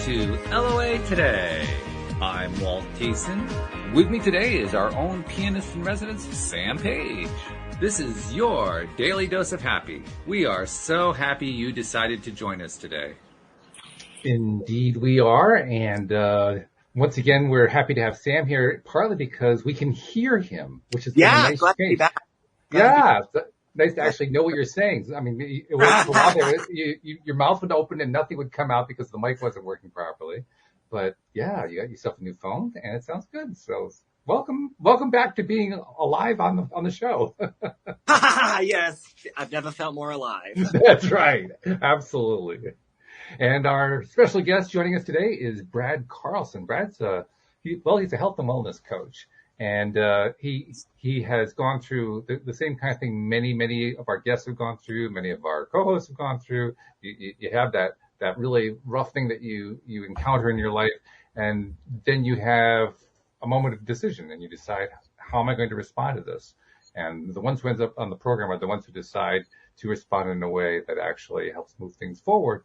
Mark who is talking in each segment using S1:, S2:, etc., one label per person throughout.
S1: to LOA Today. I'm Walt Thiessen. With me today is our own pianist in residence, Sam Page. This is your daily dose of happy. We are so happy you decided to join us today.
S2: Indeed we are, and once again, we're happy to have Sam here, partly because we can hear him, which is a nice
S3: glad
S2: change.
S3: to be back.
S2: Nice to actually know what you're saying. I mean, it was for a while there, your mouth would open and nothing would come out because the mic wasn't working properly. But yeah, you got yourself a new phone, and it sounds good. So welcome back to being alive on the show.
S3: Yes, I've never felt more alive.
S2: That's right, absolutely. And our special guest joining us today is Brad Carlson. Brad's he's a health and wellness coach, and he has gone through the same kind of thing many of our guests have gone through, many of our co-hosts have gone through. You have that really rough thing that you encounter in your life, and then you have a moment of decision, and you decide, how am I going to respond to this? And the ones who ends up on the program are the ones who decide to respond in a way that actually helps move things forward.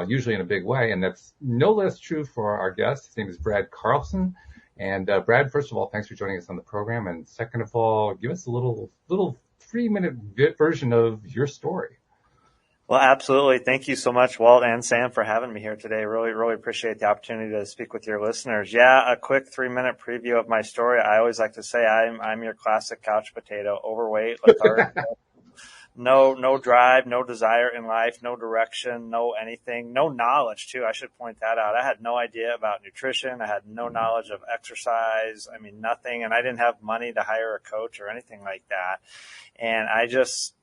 S2: Usually in a big way, and that's no less true for our guest. His name is Brad Carlson. And Brad, first of all, thanks for joining us on the program. And second of all, give us a little 3-minute version of your story.
S4: Well, absolutely. Thank you so much, Walt and Sam, for having me here today. Really appreciate the opportunity to speak with your listeners. Yeah, a quick 3-minute preview of my story. I always like to say I'm your classic couch potato, overweight, lethargic. No drive, no desire in life, no direction, no anything, no knowledge too. I should point that out. I had no idea about nutrition. I had no knowledge of exercise. I mean, nothing. And I didn't have money to hire a coach or anything like that. And I just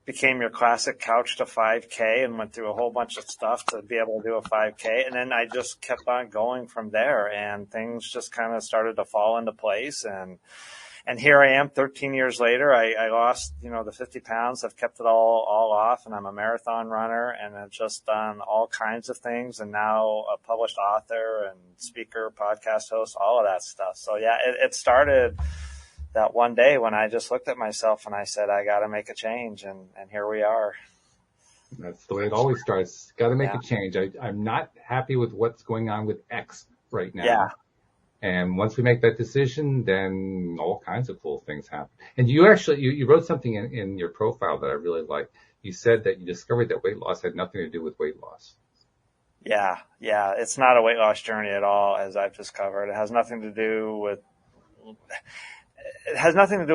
S4: became your classic couch to 5K and went through a whole bunch of stuff to be able to do a 5K. And then I just kept on going from there, and things just kind of started to fall into place. And here I am 13 years later. I lost, the 50 pounds. I've kept it all off, and I'm a marathon runner, and I've just done all kinds of things, and now a published author and speaker, podcast host, all of that stuff. So yeah, it started that one day when I just looked at myself and I said, I got to make a change. And here we are.
S2: That's the way it always starts. Got to make a change. I'm not happy with what's going on with X right now.
S4: Yeah.
S2: And once we make that decision, then all kinds of cool things happen. And you actually, you wrote something in your profile that I really liked. You said that you discovered that weight loss had nothing to do with weight loss.
S4: Yeah. It's not a weight loss journey at all, as I've discovered. It has nothing to do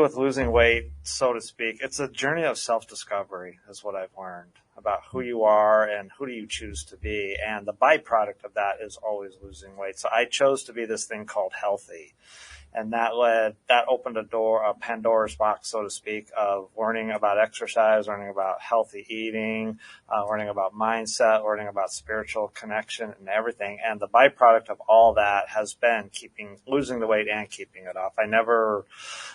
S4: with losing weight, so to speak. It's a journey of self-discovery is what I've learned about who you are and who do you choose to be. And the byproduct of that is always losing weight. So I chose to be this thing called healthy. And that opened a Pandora's box, so to speak, of learning about exercise, learning about healthy eating, learning about mindset, learning about spiritual connection and everything. And the byproduct of all that has been losing the weight and keeping it off.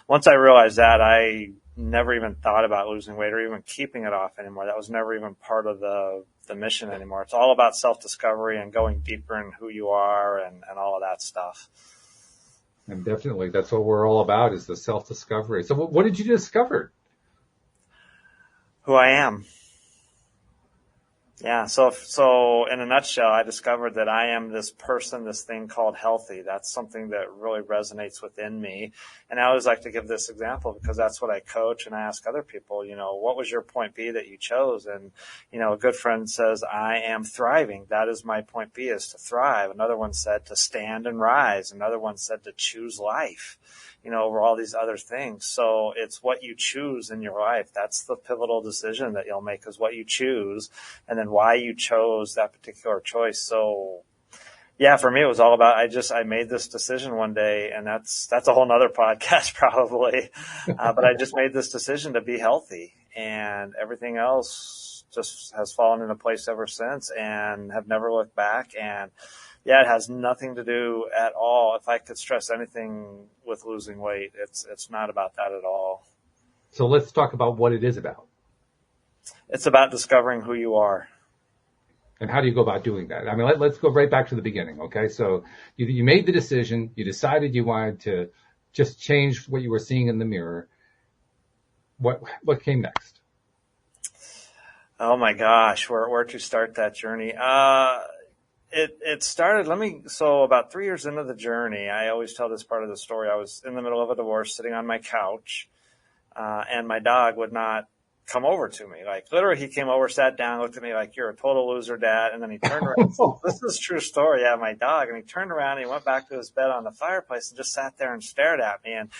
S4: Once I realized that, I never even thought about losing weight or even keeping it off anymore. That was never even part of the mission anymore. It's all about self-discovery and going deeper in who you are and all of that stuff.
S2: And definitely, that's what we're all about, is the self-discovery. So what did you discover?
S4: Who I am. Yeah, so in a nutshell, I discovered that I am this person, this thing called healthy. That's something that really resonates within me. And I always like to give this example because that's what I coach, and I ask other people, what was your point B that you chose? And, a good friend says, I am thriving. That is my point B, is to thrive. Another one said to stand and rise. Another one said to choose life, over all these other things. So it's what you choose in your life. That's the pivotal decision that you'll make, is what you choose, and then why you chose that particular choice. So yeah, for me, it was all about, I made this decision one day, and that's a whole nother podcast probably. But I just made this decision to be healthy, and everything else just has fallen into place ever since, and have never looked back. And yeah, it has nothing to do at all. If I could stress anything with losing weight, it's not about that at all.
S2: So let's talk about what it is about.
S4: It's about discovering who you are.
S2: And how do you go about doing that? I mean, let's go right back to the beginning. Okay. So you made the decision, you decided you wanted to just change what you were seeing in the mirror. What came next?
S4: Oh my gosh, where to start that journey? it started, so about 3 years into the journey, I always tell this part of the story. I was in the middle of a divorce sitting on my couch, and my dog would not come over to me. Like literally he came over, sat down, looked at me like, "You're a total loser, Dad." And then he turned around. This is a true story. Yeah, my dog. And he turned around and he went back to his bed on the fireplace and just sat there and stared at me. And,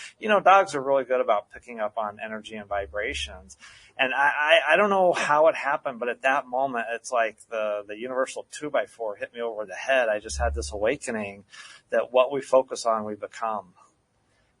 S4: dogs are really good about picking up on energy and vibrations. And I don't know how it happened, but at that moment, it's like the universal 2x4 hit me over the head. I just had this awakening that what we focus on, we become.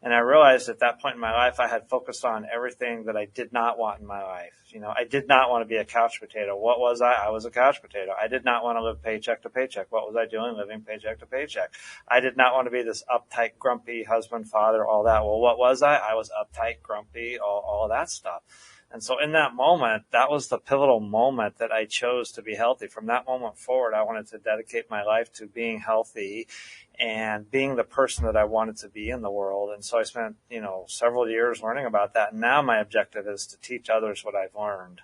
S4: And I realized at that point in my life, I had focused on everything that I did not want in my life. I did not want to be a couch potato. What was I? I was a couch potato. I did not want to live paycheck to paycheck. What was I doing? Living paycheck to paycheck. I did not want to be this uptight, grumpy husband, father, all that. Well, what was I? I was uptight, grumpy, all of that stuff. And so in that moment, that was the pivotal moment that I chose to be healthy. From that moment forward, I wanted to dedicate my life to being healthy and being the person that I wanted to be in the world. And so I spent, several years learning about that. And now my objective is to teach others what I've learned.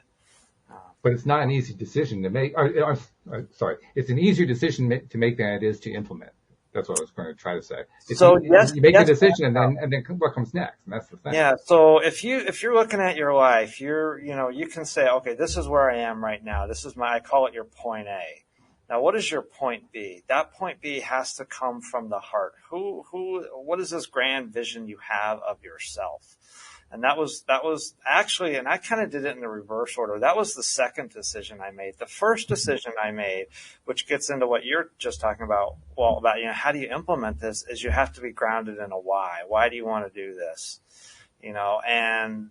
S2: But it's not an easy decision to make. It's an easier decision to make than it is to implement. That's what I was going to try to say. You make a decision, and then what comes next, and that's the thing.
S4: Yeah. So if you're looking at your life, you can say, okay, this is where I am right now. This is I call it your point A. Now, what is your point B? That point B has to come from the heart. What is this grand vision you have of yourself? And that was actually, and I kind of did it in the reverse order. That was the second decision I made. The first decision I made, which gets into what you're just talking about, how do you implement this, is you have to be grounded in a why. Why do you want to do this? And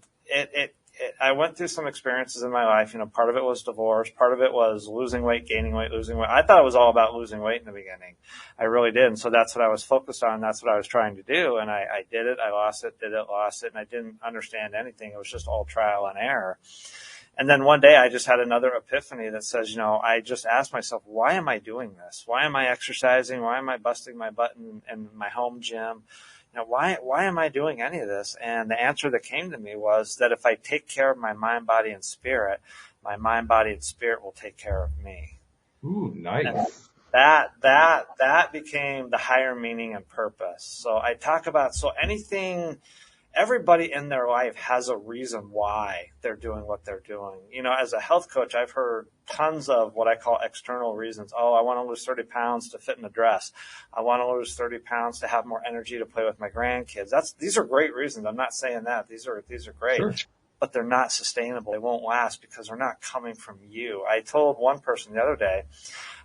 S4: I went through some experiences in my life. Part of it was divorce. Part of it was losing weight, gaining weight, losing weight. I thought it was all about losing weight in the beginning. I really did. And so that's what I was focused on. That's what I was trying to do. And I did it. I lost it, lost it. And I didn't understand anything. It was just all trial and error. And then one day I just had another epiphany that says, I just asked myself, why am I doing this? Why am I exercising? Why am I busting my butt in my home gym? Why am I doing any of this? And the answer that came to me was that if I take care of my mind, body, and spirit, my mind, body, and spirit will take care of me.
S2: Ooh, nice.
S4: And that became the higher meaning and purpose. So I talk about, everybody in their life has a reason why they're doing what they're doing. As a health coach, I've heard tons of what I call external reasons. Oh, I want to lose 30 pounds to fit in a dress. I want to lose 30 pounds to have more energy to play with my grandkids. These are great reasons. I'm not saying that. These are great. Sure. But they're not sustainable. They won't last because they're not coming from you. I told one person the other day,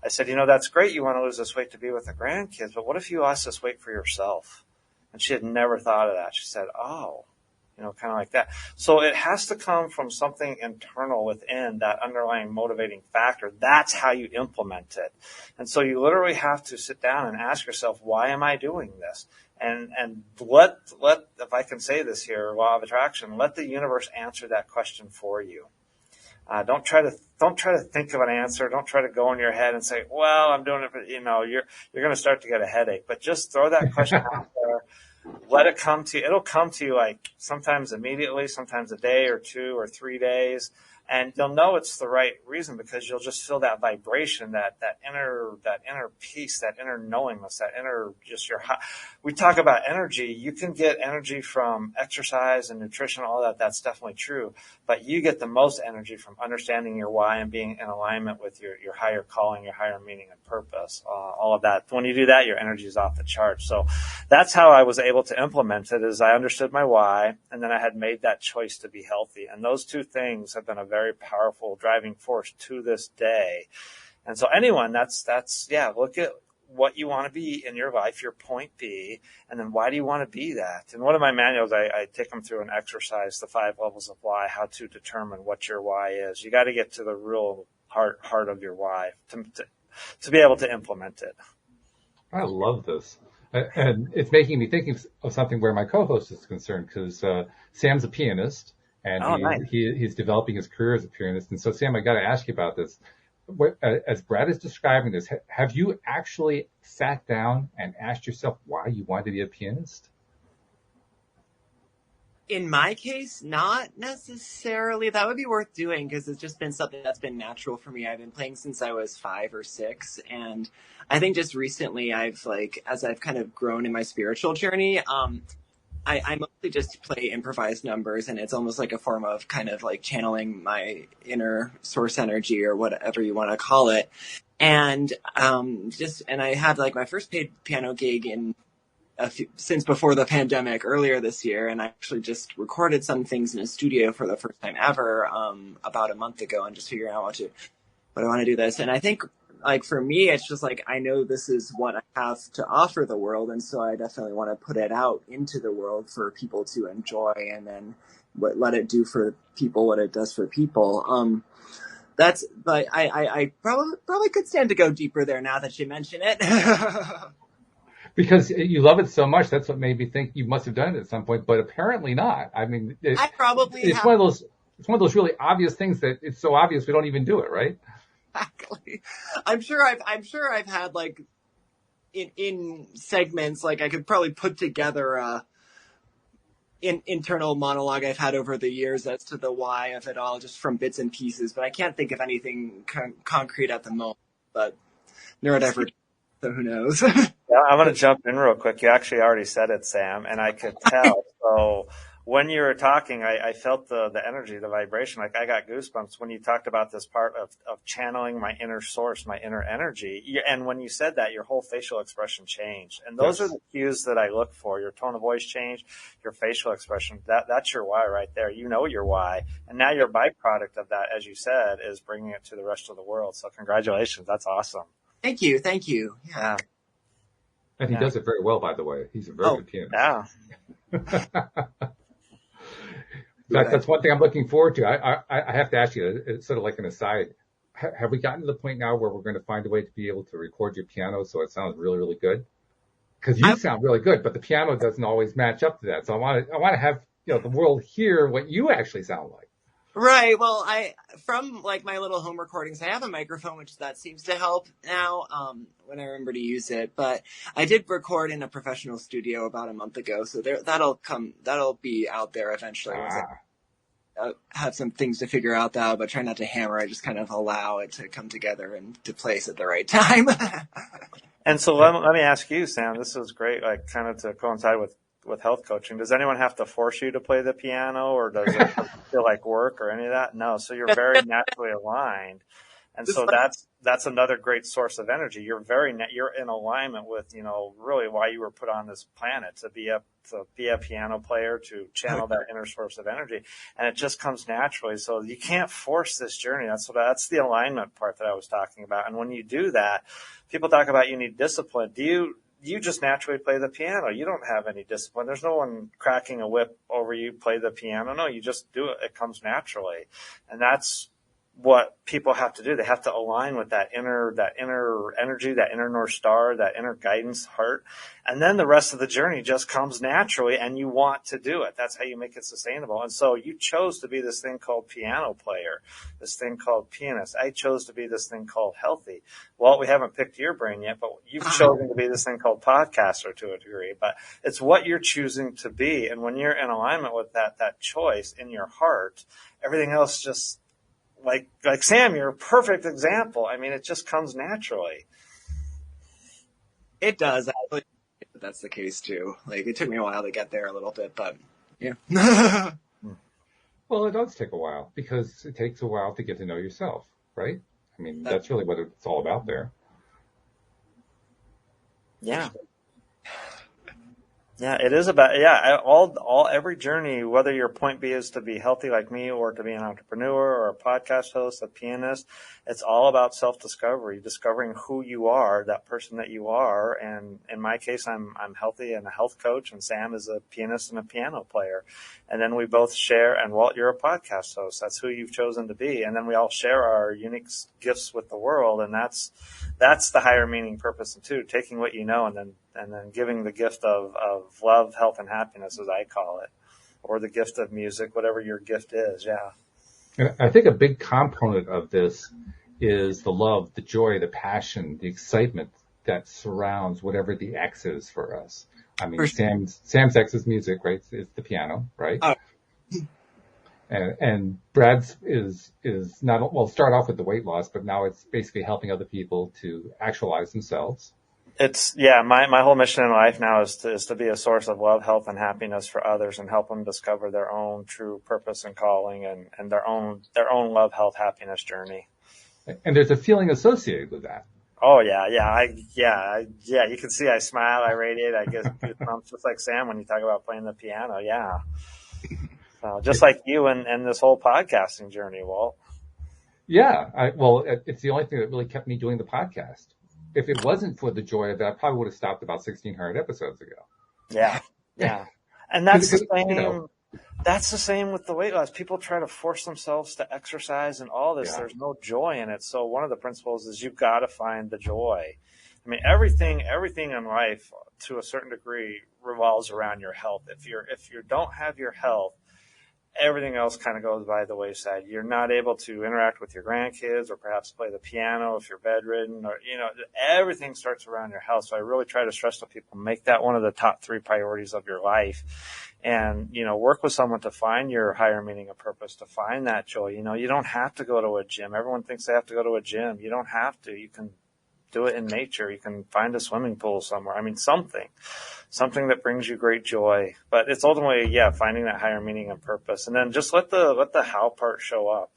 S4: I said, that's great. You want to lose this weight to be with the grandkids, but what if you lost this weight for yourself? And she had never thought of that. She said, oh, kind of like that. So it has to come from something internal within that underlying motivating factor. That's how you implement it. And so you literally have to sit down and ask yourself, why am I doing this? And let, if I can say this here, law of attraction, let the universe answer that question for you. Don't try to think of an answer. Don't try to go in your head and say, well, I'm doing it for, you're going to start to get a headache, but just throw that question out there. Let it come to you. It'll come to you like sometimes immediately, sometimes a day or 2 or 3 days. And you'll know it's the right reason because you'll just feel that vibration, that inner peace, that inner knowingness, that inner we talk about energy. You can get energy from exercise and nutrition, all that. That's definitely true. But you get the most energy from understanding your why and being in alignment with your higher calling, your higher meaning and purpose, all of that. When you do that, your energy is off the charts. So that's how I was able to implement it, is I understood my why, and then I had made that choice to be healthy. And those two things have been a very powerful driving force to this day. And so anyone, look at what you want to be in your life, your point B, and then why do you want to be that? In one of my manuals, I take them through an exercise, the 5 levels of why, how to determine what your why is. You got to get to the real heart of your why to be able to implement it.
S2: I love this. And it's making me think of something where my co-host is concerned, because Sam's a pianist. And
S4: nice.
S2: he's developing his career as a pianist. And so, Sam, I got to ask you about this. As Brad is describing this, have you actually sat down and asked yourself why you wanted to be a pianist?
S3: In my case, not necessarily. That would be worth doing because it's just been something that's been natural for me. I've been playing since I was 5 or 6, and I think just recently I've as I've kind of grown in my spiritual journey, I mostly just play improvised numbers, and it's almost like a form of kind of like channeling my inner source energy or whatever you want to call it. And and I had like my first paid piano gig since before the pandemic earlier this year, and I actually just recorded some things in a studio for the first time ever about a month ago, and just figuring out what I want to do this. And I think like for me, it's just like I know this is what I have to offer the world, and so I definitely want to put it out into the world for people to enjoy, and then let it do for people what it does for people. But I probably could stand to go deeper there now that you mention it.
S2: Because you love it so much, that's what made me think you must have done it at some point, but apparently not. I mean,
S3: I probably
S2: it's
S3: have.
S2: one of those really obvious things that it's so obvious we don't even do it, right?
S3: Exactly. I'm sure I've had like in segments, like I could probably put together a internal monologue I've had over the years as to the why of it all, just from bits and pieces. But I can't think of anything concrete at the moment. But neurodivergent, so who knows?
S4: Yeah, I'm going to jump in real quick. You actually already said it, Sam, and I could tell. So when you were talking, I felt the energy, the vibration. Like I got goosebumps when you talked about this part of channeling my inner source, my inner energy. And when you said that, your whole facial expression changed. And those are the cues that I look for. Your tone of voice changed, your facial expression. That's your why right there. You know your why. And now your byproduct of that, as you said, is bringing it to the rest of the world. So congratulations. That's awesome.
S3: Thank you. Yeah.
S2: And he does it very well, by the way. He's a very good pianist.
S4: Yeah.
S2: That's one thing I'm looking forward to. I have to ask you, it's sort of like an aside. Have we gotten to the point now where we're going to find a way to be able to record your piano so it sounds really, really good? Because you sound really good, but the piano doesn't always match up to that. So I want to have the world hear what you actually sound like.
S3: Right. Well, from like my little home recordings, I have a microphone, which that seems to help now, when I remember to use it. But I did record in a professional studio about a month ago. So that'll be out there eventually. I have some things to figure out now, but try not to hammer. I just kind of allow it to come together and to place at the right time.
S4: And so let me ask you, Sam, this is great, like kind of to coincide with health coaching. Does anyone have to force you to play the piano, or does it feel like work or any of that? No. So you're very naturally aligned. And so that's another great source of energy. You're you're in alignment with, really why you were put on this planet, to be a piano player, to channel that inner source of energy. And it just comes naturally. So you can't force this journey. That's the alignment part that I was talking about. And when you do that, people talk about you need discipline. You just naturally play the piano. You don't have any discipline. There's no one cracking a whip over you play the piano. No, you just do it. It comes naturally. And that's what people have to do. They have to align with that inner energy, that inner North Star, that inner guidance heart. And then the rest of the journey just comes naturally, and you want to do it. That's how you make it sustainable. And so you chose to be this thing called piano player, this thing called pianist. I chose to be this thing called healthy. Well, we haven't picked your brain yet, but you've chosen to be this thing called podcaster to a degree. But it's what you're choosing to be. And when you're in alignment with that choice in your heart, everything else just, like Sam, you're a perfect example. I mean, it just comes naturally.
S3: It does. I believe that's the case too. Like it took me a while to get there a little bit, but yeah.
S2: Well, it does take a while because it takes a while to get to know yourself, right? I mean, that's really what it's all about there.
S4: Yeah. Yeah, it is about, every journey, whether your point B is to be healthy like me, or to be an entrepreneur or a podcast host, a pianist, it's all about self-discovery, discovering who you are, that person that you are. And in my case, I'm healthy and a health coach, and Sam is a pianist and a piano player. And then we both share, and Walt, you're a podcast host. That's who you've chosen to be. And then we all share our unique gifts with the world. And that's the higher meaning purpose too, taking what you know and then giving the gift of love, health, and happiness, as I call it, or the gift of music, whatever your gift is. Yeah.
S2: And I think a big component of this is the love, the joy, the passion, the excitement that surrounds whatever the X is for us. I mean,
S3: For sure.
S2: Sam's ex's music, right? Is the piano, right?
S3: Oh.
S2: And Brad's is not, well, start off with the weight loss, but now it's basically helping other people to actualize themselves.
S4: It's, yeah, my whole mission in life now is to be a source of love, health, and happiness for others and help them discover their own true purpose and calling and their own love, health, happiness journey.
S2: And there's a feeling associated with that.
S4: Oh yeah. You can see I smile, I radiate, I get goosebumps just like Sam when you talk about playing the piano. Yeah. So just like you and this whole podcasting journey, Walt.
S2: Yeah. It's the only thing that really kept me doing the podcast. If it wasn't for the joy of it, I probably would have stopped about 1,600 episodes ago.
S4: Yeah. And that's the same.
S2: You know,
S4: That's the same with the weight loss. People try to force themselves to exercise and all this.
S2: Yeah.
S4: There's no joy in it. So one of the principles is you've got to find the joy. I mean, everything in life to a certain degree revolves around your health. If you don't have your health, everything else kind of goes by the wayside. You're not able to interact with your grandkids or perhaps play the piano if you're bedridden, or, everything starts around your health. So I really try to stress to people, make that one of the top 3 priorities of your life, and, work with someone to find your higher meaning and purpose, to find that joy. You don't have to go to a gym. Everyone thinks they have to go to a gym. You don't have to. You can do it in nature. You can find a swimming pool somewhere. I mean, something that brings you great joy. But it's ultimately, finding that higher meaning and purpose. And then just let the how part show up.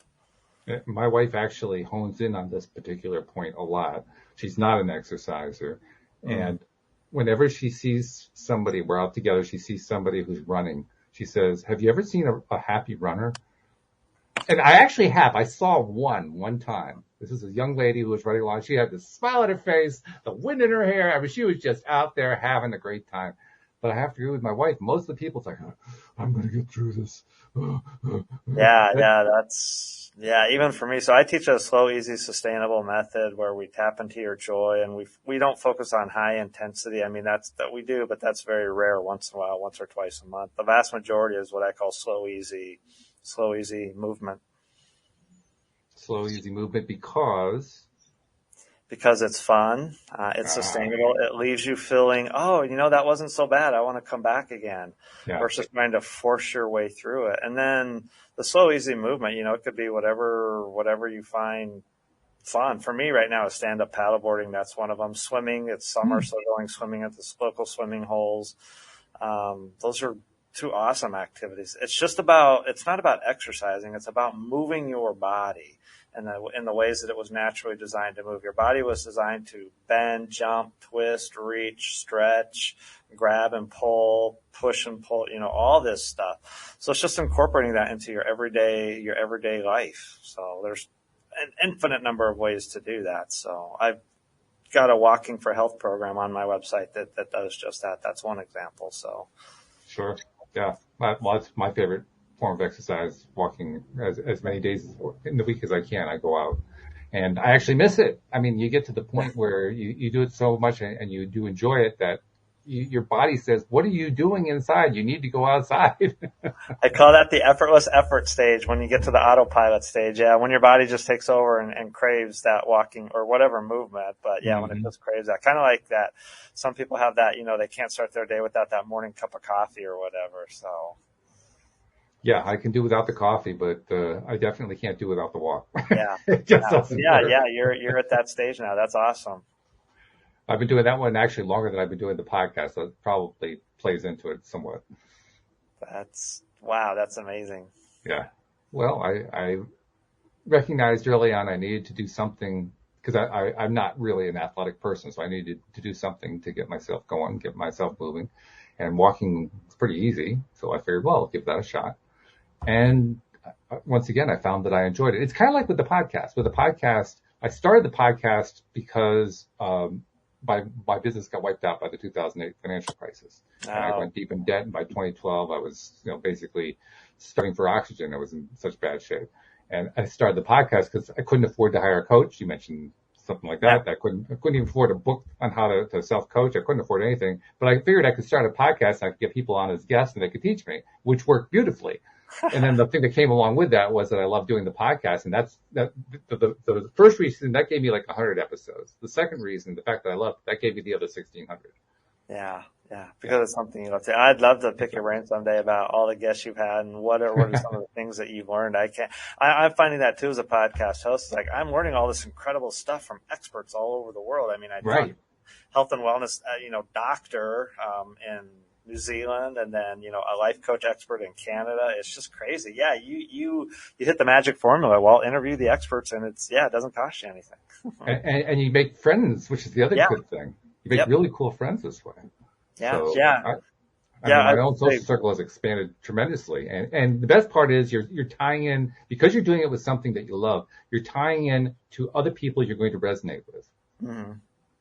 S2: my wife actually hones in on this particular point a lot. She's not an exerciser. And whenever she sees somebody, we're out together, she sees somebody who's running, she says, have you ever seen a happy runner? And I actually have. I saw one time. This is a young lady who was running along. She had this smile on her face, the wind in her hair. I mean, she was just out there having a great time. But I have to agree with my wife. Most of the people, it's like, I'm going to get through this.
S4: Even for me. So I teach a slow, easy, sustainable method where we tap into your joy, and we don't focus on high intensity. I mean, that we do, but that's very rare, once in a while, once or twice a month. The vast majority is what I call slow, easy movement. Slow, easy movement because it's fun, it's sustainable. It leaves you feeling, that wasn't so bad. I want to come back again, versus trying to force your way through it. And then the slow, easy movement, it could be whatever you find fun. For me right now is stand-up paddleboarding. That's one of them. Swimming. It's summer, so going swimming at the local swimming holes. Those are two awesome activities. It's not about exercising. It's about moving your body in the ways that it was naturally designed to move. Your body was designed to bend, jump, twist, reach, stretch, grab and pull, push and pull, all this stuff. So it's just incorporating that into your everyday life. So there's an infinite number of ways to do that. So I've got a Walking for Health program on my website that does just that. That's one example. So.
S2: Sure. Yeah. That's my favorite form of exercise, walking as many days in the week as I can. I go out and I actually miss it. I mean, you get to the point where you do it so much and you do enjoy it that your body says, what are you doing inside? You need to go outside.
S4: I call that the effortless effort stage, when you get to the autopilot stage. Yeah. When your body just takes over and craves that walking or whatever movement. But when it just craves that, kind of like that. Some people have that, they can't start their day without that morning cup of coffee or whatever. So.
S2: Yeah, I can do without the coffee, but I definitely can't do without the walk.
S4: Yeah. You're at that stage now. That's awesome.
S2: I've been doing that one actually longer than I've been doing the podcast. So it probably plays into it somewhat.
S4: That's amazing.
S2: Yeah. Well, I recognized early on I needed to do something because I'm not really an athletic person. So I needed to do something to get myself going, get myself moving, and walking is pretty easy. So I figured, well, I'll give that a shot. And once again, I found that I enjoyed it. It's kind of like with the podcast. With the podcast, I started the podcast because my business got wiped out by the 2008 financial crisis. Oh. And I went deep in debt. And by 2012, I was, basically starting for oxygen. I was in such bad shape. And I started the podcast because I couldn't afford to hire a coach. You mentioned something like that. I couldn't even afford a book on how to self-coach. I couldn't afford anything. But I figured I could start a podcast and I could get people on as guests and they could teach me, which worked beautifully. And then the thing that came along with that was that I love doing the podcast. And the first reason that gave me like 100 episodes. The second reason, the fact that I loved, that gave me the other 1,600.
S4: Yeah. Yeah. Because it's something you love to. I'd love to pick your brain someday about all the guests you've had and what are some of the things that you've learned. I'm finding that too as a podcast host. It's like I'm learning all this incredible stuff from experts all over the world. I mean, I talk
S2: Right.
S4: health and wellness, doctor, in New Zealand, and then, a life coach expert in Canada. It's just crazy. Yeah. You hit the magic formula. Well, interview the experts and it doesn't cost you anything.
S2: And you make friends, which is the other
S4: Yeah.
S2: good thing. You make
S4: Yep.
S2: really cool friends this way.
S4: Yeah.
S2: So
S4: Yeah.
S2: I mean, my own social circle has expanded tremendously. And the best part is you're tying in, because you're doing it with something that you love, you're tying in to other people you're going to resonate with.
S4: Mm-hmm.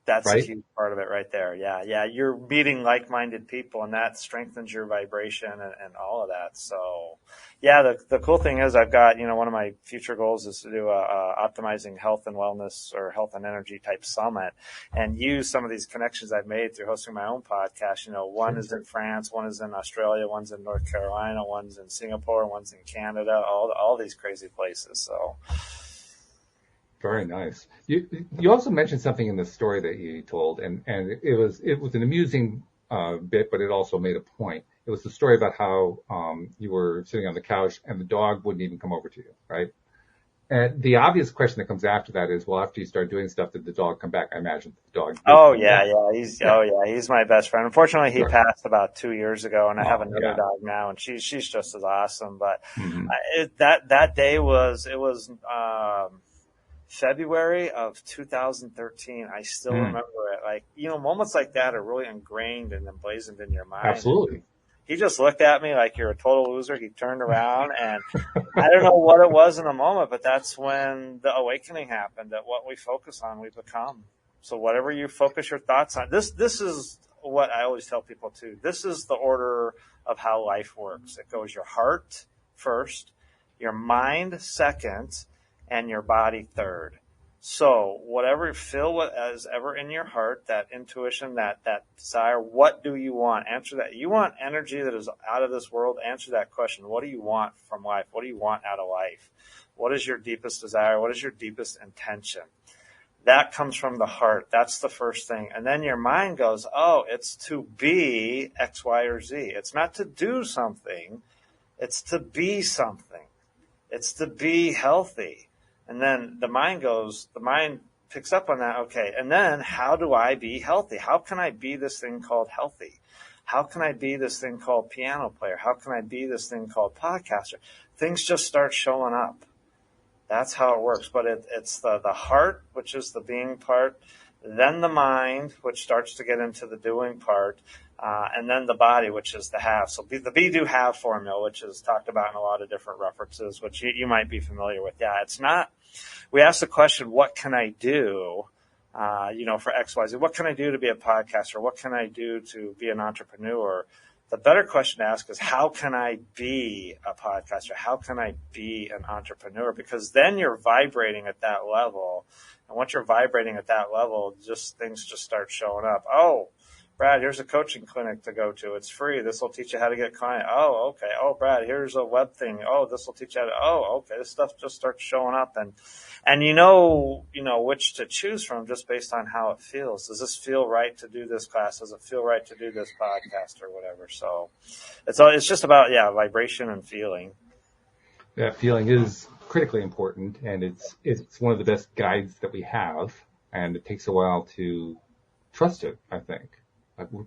S4: That's
S2: right?
S4: a huge part of it right there. Yeah. Yeah. You're meeting like-minded people and that strengthens your vibration and all of that. So yeah, the cool thing is I've got, one of my future goals is to do a optimizing health and wellness or health and energy type summit and use some of these connections I've made through hosting my own podcast. One is in France, one is in Australia, one's in North Carolina, one's in Singapore, one's in Canada, all these crazy places. So.
S2: Very nice. You also mentioned something in the story that you told, and it was an amusing bit, but it also made a point. It was the story about how you were sitting on the couch and the dog wouldn't even come over to you, right? And the obvious question that comes after that is, well, after you start doing stuff, did the dog come back? I imagine the dog.
S4: Oh yeah, he's my best friend. Unfortunately, he
S2: Sure.
S4: passed about 2 years ago, and I have another
S2: yeah.
S4: dog now, and she's just as awesome. But
S2: Mm-hmm.
S4: that day was February of 2013. I still remember it. Like, moments like that are really ingrained and emblazoned in your mind.
S2: Absolutely.
S4: He just looked at me like, you're a total loser. He turned around and I don't know what it was in the moment, but that's when the awakening happened, that what we focus on, we become. So whatever you focus your thoughts on, this is what I always tell people too. This is the order of how life works. It goes your heart first, your mind second, and your body third. So whatever is ever in your heart, that intuition, that desire, what do you want? Answer that. You want energy that is out of this world? Answer that question. What do you want from life? What do you want out of life? What is your deepest desire? What is your deepest intention? That comes from the heart. That's the first thing. And then your mind goes, oh, it's to be X, Y, or Z. It's not to do something. It's to be something. It's to be healthy. And then the mind picks up on that. Okay. And then how do I be healthy? How can I be this thing called healthy? How can I be this thing called piano player? How can I be this thing called podcaster? Things just start showing up. That's how it works. But it's the heart, which is the being part, then the mind, which starts to get into the doing part, and then the body, which is the have. So the be, do, have formula, which is talked about in a lot of different references, which you might be familiar with. Yeah, it's not. We ask the question, what can I do, for XYZ? What can I do to be a podcaster? What can I do to be an entrepreneur? The better question to ask is, how can I be a podcaster? How can I be an entrepreneur? Because then you're vibrating at that level. And once you're vibrating at that level, things just start showing up. Oh, Brad, here's a coaching clinic to go to. It's free. This will teach you how to get clients. Oh, okay. Oh, Brad, here's a web thing. Oh, this will teach you how to, oh, okay. This stuff just starts showing up and you know which to choose from just based on how it feels. Does this feel right to do this class? Does it feel right to do this podcast or whatever? So it's just about, vibration and feeling.
S2: That feeling is critically important, and it's one of the best guides that we have, and it takes a while to trust it, I think.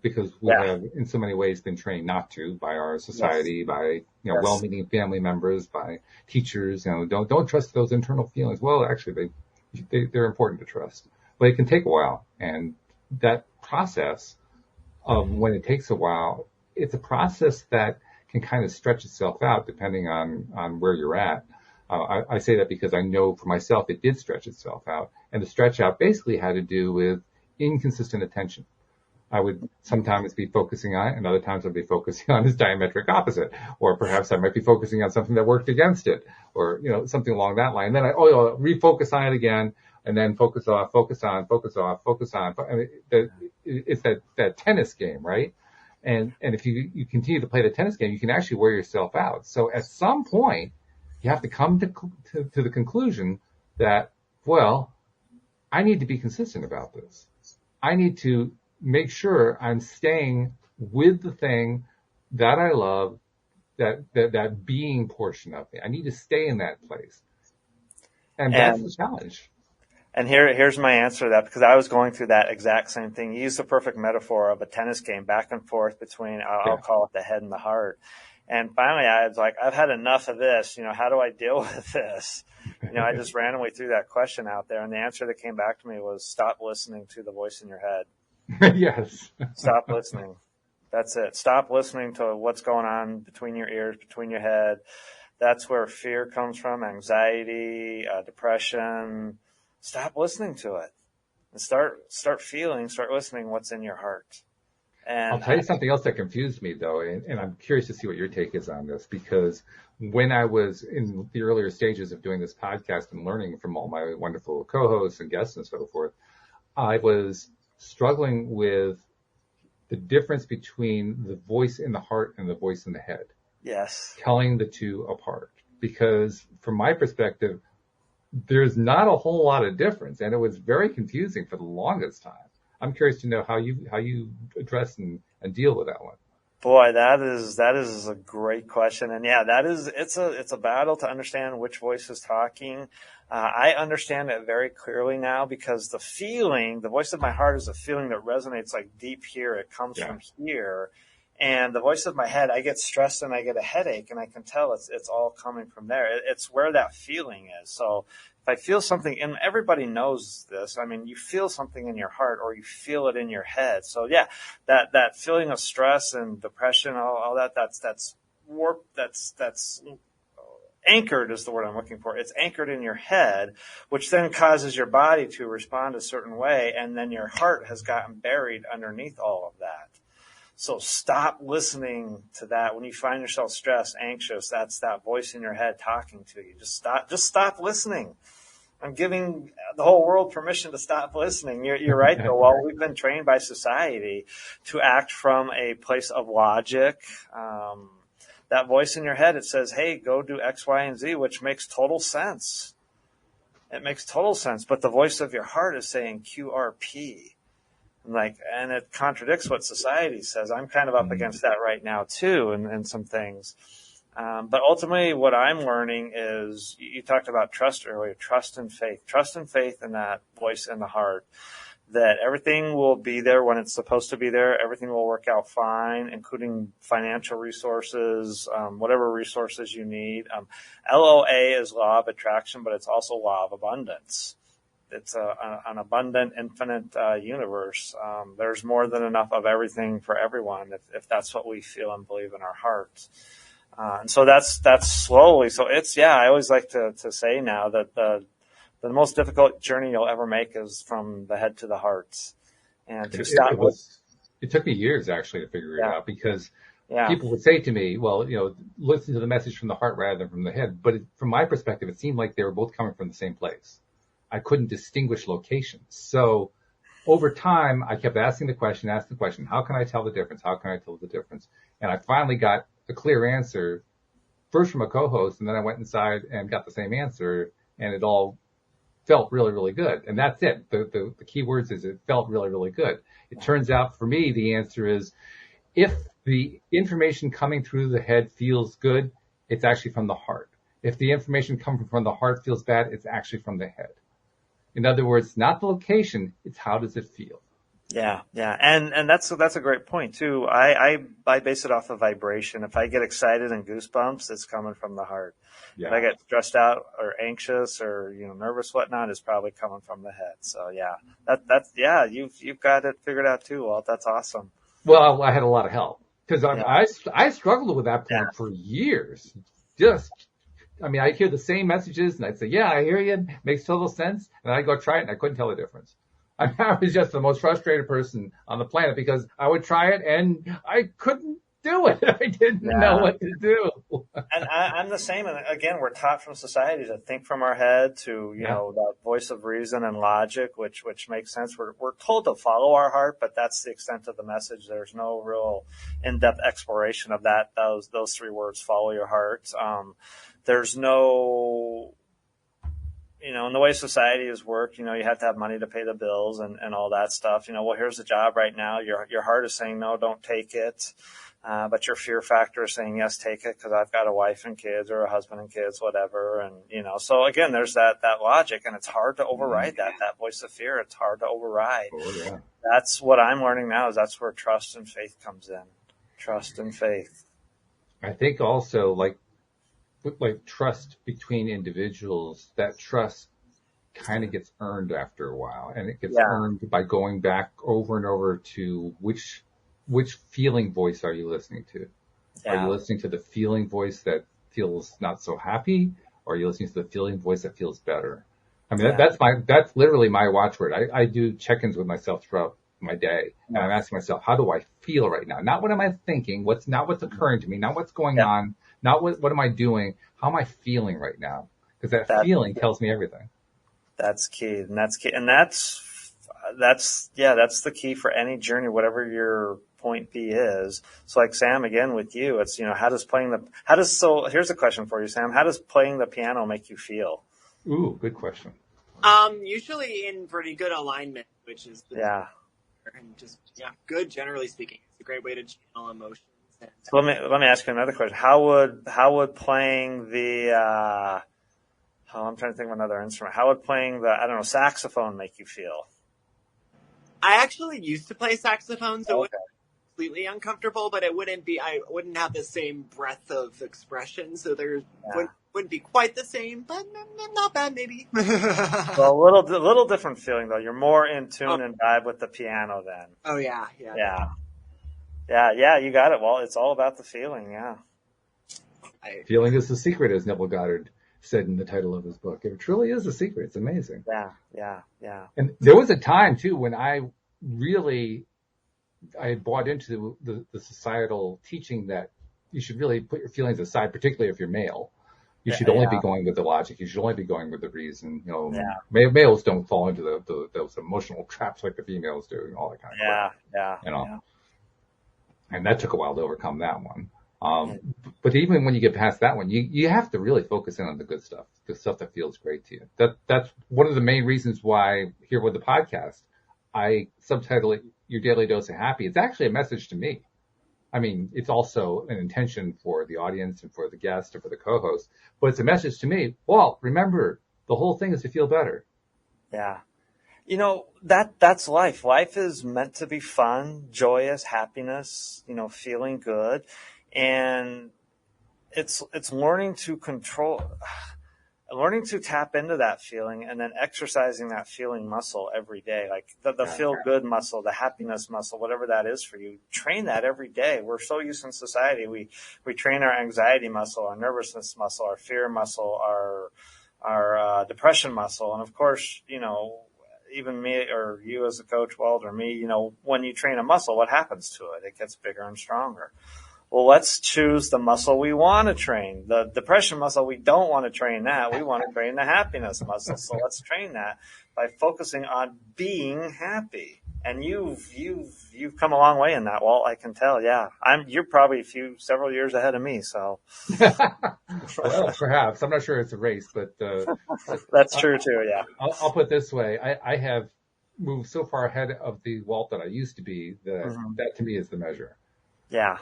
S2: Because we have in so many ways been trained not to by our society, by well-meaning family members, by teachers. Don't trust those internal feelings. Well, actually, they're important to trust, but it can take a while. And that process of when it takes a while, it's a process that can kind of stretch itself out depending on where you're at. I say that because I know for myself it did stretch itself out, and the stretch out basically had to do with inconsistent attention. I would sometimes be focusing on it, and other times I'd be focusing on its diametric opposite, or perhaps I might be focusing on something that worked against it, or something along that line. Then I'll refocus on it again, and then focus off, focus on, focus off, focus on. I mean, it's that tennis game, right? And if you continue to play the tennis game, you can actually wear yourself out. So at some point, you have to come to the conclusion that, well, I need to be consistent about this. I need to make sure I'm staying with the thing that I love, that being portion of me. I need to stay in that place. And that's the
S4: And
S2: challenge.
S4: And here's my answer to that, because I was going through that exact same thing. You used the perfect metaphor of a tennis game back and forth between, I'll call it the head and the heart. And finally, I was like, I've had enough of this. How do I deal with this? I just randomly threw that question out there. And the answer that came back to me was stop listening to the voice in your head.
S2: Yes.
S4: Stop listening. That's it. Stop listening to what's going on between your ears, between your head. That's where fear comes from, anxiety, depression. Stop listening to it and start listening what's in your heart. And
S2: I'll tell you something else that confused me, though, and I'm curious to see what your take is on this, because when I was in the earlier stages of doing this podcast and learning from all my wonderful co-hosts and guests and so forth, I was struggling with the difference between the voice in the heart and the voice in the head.
S4: Yes.
S2: Telling the two apart, because from my perspective, there's not a whole lot of difference, and it was very confusing for the longest time. I'm curious to know how you address and deal with that one.
S4: Boy, that is a great question. And yeah, it's a battle to understand which voice is talking. I understand it very clearly now, because the voice of my heart is a feeling that resonates like deep here. It comes from here. And the voice of my head, I get stressed and I get a headache, and I can tell it's all coming from there. It's where that feeling is. So if I feel something, and everybody knows this, I mean, you feel something in your heart or you feel it in your head. So yeah, that feeling of stress and depression, all that, that's warped, that's anchored is the word I'm looking for. It's anchored in your head, which then causes your body to respond a certain way. And then your heart has gotten buried underneath all of that. So stop listening to that. When you find yourself stressed, anxious, that's that voice in your head talking to you. Just stop listening. I'm giving the whole world permission to stop listening. You're right, though. Well, we've been trained by society to act from a place of logic. That voice in your head, it says, hey, go do X, Y, and Z, which makes total sense. It makes total sense. But the voice of your heart is saying QRP. And it contradicts what society says. I'm kind of up against that right now too, and some things. But ultimately, what I'm learning is, you talked about trust earlier, trust and faith in that voice in the heart, that everything will be there when it's supposed to be there. Everything will work out fine, including financial resources, whatever resources you need. LOA is law of attraction, but it's also law of abundance. It's an abundant, infinite universe. There's more than enough of everything for everyone, if that's what we feel and believe in our hearts. And so that's slowly. So I always like to say now that the most difficult journey you'll ever make is from the head to the heart. And to stop.
S2: It took me years actually to figure it out, because
S4: Yeah.
S2: people would say to me, well, listen to the message from the heart rather than from the head. But from my perspective, it seemed like they were both coming from the same place. I couldn't distinguish locations. So over time, I kept asking the question, how can I tell the difference? How can I tell the difference? And I finally got a clear answer, first from a co-host, and then I went inside and got the same answer, and it all felt really, really good. And that's it. The key words is it felt really, really good. It turns out for me, the answer is, if the information coming through the head feels good, it's actually from the heart. If the information coming from the heart feels bad, it's actually from the head. In other words, not the location, it's how does it feel.
S4: Yeah. And that's a great point too. I base it off of vibration. If I get excited and goosebumps, it's coming from the heart.
S2: Yeah.
S4: If I get stressed out or anxious or, nervous, whatnot, it's probably coming from the head. So you've got it figured out too, Walt. That's awesome.
S2: Well, I had a lot of help, because I struggled with that point for years. I'd hear the same messages and I'd say, yeah, I hear you. Makes total sense. And I'd go try it and I couldn't tell the difference. I was just the most frustrated person on the planet, because I would try it and I couldn't do it. I didn't know what to do.
S4: And I'm the same. And again, we're taught from society to think from our head to, that voice of reason and logic, which makes sense. We're told to follow our heart, but that's the extent of the message. There's no real in-depth exploration of that. Those three words, follow your heart. There's no in the way society has worked, you have to have money to pay the bills and all that stuff. Well, here's the job right now. Your heart is saying, no, don't take it. But your fear factor is saying, yes, take it because I've got a wife and kids or a husband and kids, whatever. And, so again, there's that logic, and it's hard to override that voice of fear. It's hard to override.
S2: Oh, yeah.
S4: That's what I'm learning now, is that's where trust and faith comes in. Trust and faith.
S2: I think also like trust between individuals, that trust kind of gets earned after a while, and it gets earned by going back over and over to which feeling voice are you listening to? Yeah. Are you listening to the feeling voice that feels not so happy, or are you listening to the feeling voice that feels better? I mean, that's literally my watchword. I do check-ins with myself throughout my day, and I'm asking myself, how do I feel right now? Not what am I thinking, what's occurring to me, not what's going on, not what am I doing, how am I feeling right now? Because that feeling tells me everything. That's key, and that's key, and that's the key for any journey, whatever your point B is. So like Sam, again with you, it's so here's a question for you, Sam. How does playing the piano make you feel? Ooh, good question.
S3: Usually in pretty good alignment, which is and just good, generally speaking. It's a great way to channel emotions.
S4: So let me ask you another question. How would playing the I'm trying to think of another instrument. How would playing the saxophone make you feel?
S3: I actually used to play saxophone, so it wasn't completely uncomfortable, but I wouldn't have the same breadth of expression, so there wouldn't be quite the same, but not bad maybe.
S4: Well, a little different feeling though. You're more in tune and vibe with the piano then.
S3: Oh yeah.
S4: Yeah, you got it. Well, it's all about the feeling, yeah.
S2: Feeling is the secret, as Neville Goddard said in the title of his book. It truly is a secret. It's amazing.
S4: Yeah.
S2: And there was a time too when I had bought into the societal teaching that you should really put your feelings aside, particularly if you're male. You should only be going with the logic. You should only be going with the reason. Males don't fall into those emotional traps like the females do, and all that kind of crap. Yeah. And that took a while to overcome that one. But even when you get past that one, you have to really focus in on the good stuff, the stuff that feels great to you. That's one of the main reasons why here with the podcast, I subtitle it Your Daily Dose of Happy. It's actually a message to me. I mean, it's also an intention for the audience and for the guest and for the co-host, but it's a message to me. Well, remember, the whole thing is to feel better.
S4: Yeah. That's life. Life is meant to be fun, joyous, happiness, feeling good. And it's learning to tap into that feeling and then exercising that feeling muscle every day, like the feel good muscle, the happiness muscle, whatever that is for you. Train that every day. We're so used in society. We train our anxiety muscle, our nervousness muscle, our fear muscle, our depression muscle. And of course, even me or you as a coach, Walt, or me, when you train a muscle, what happens to it? It gets bigger and stronger. Well, let's choose the muscle we want to train. The depression muscle, we don't want to train that. We want to train the happiness muscle. So let's train that by focusing on being happy. And you've come a long way in that, Walt. I can tell. Yeah, you're probably several years ahead of me. So,
S2: well, perhaps I'm not sure it's a race, but
S4: that's true too. Yeah,
S2: I'll put it this way: I have moved so far ahead of the Walt that I used to be that that to me is the measure.
S4: Yeah.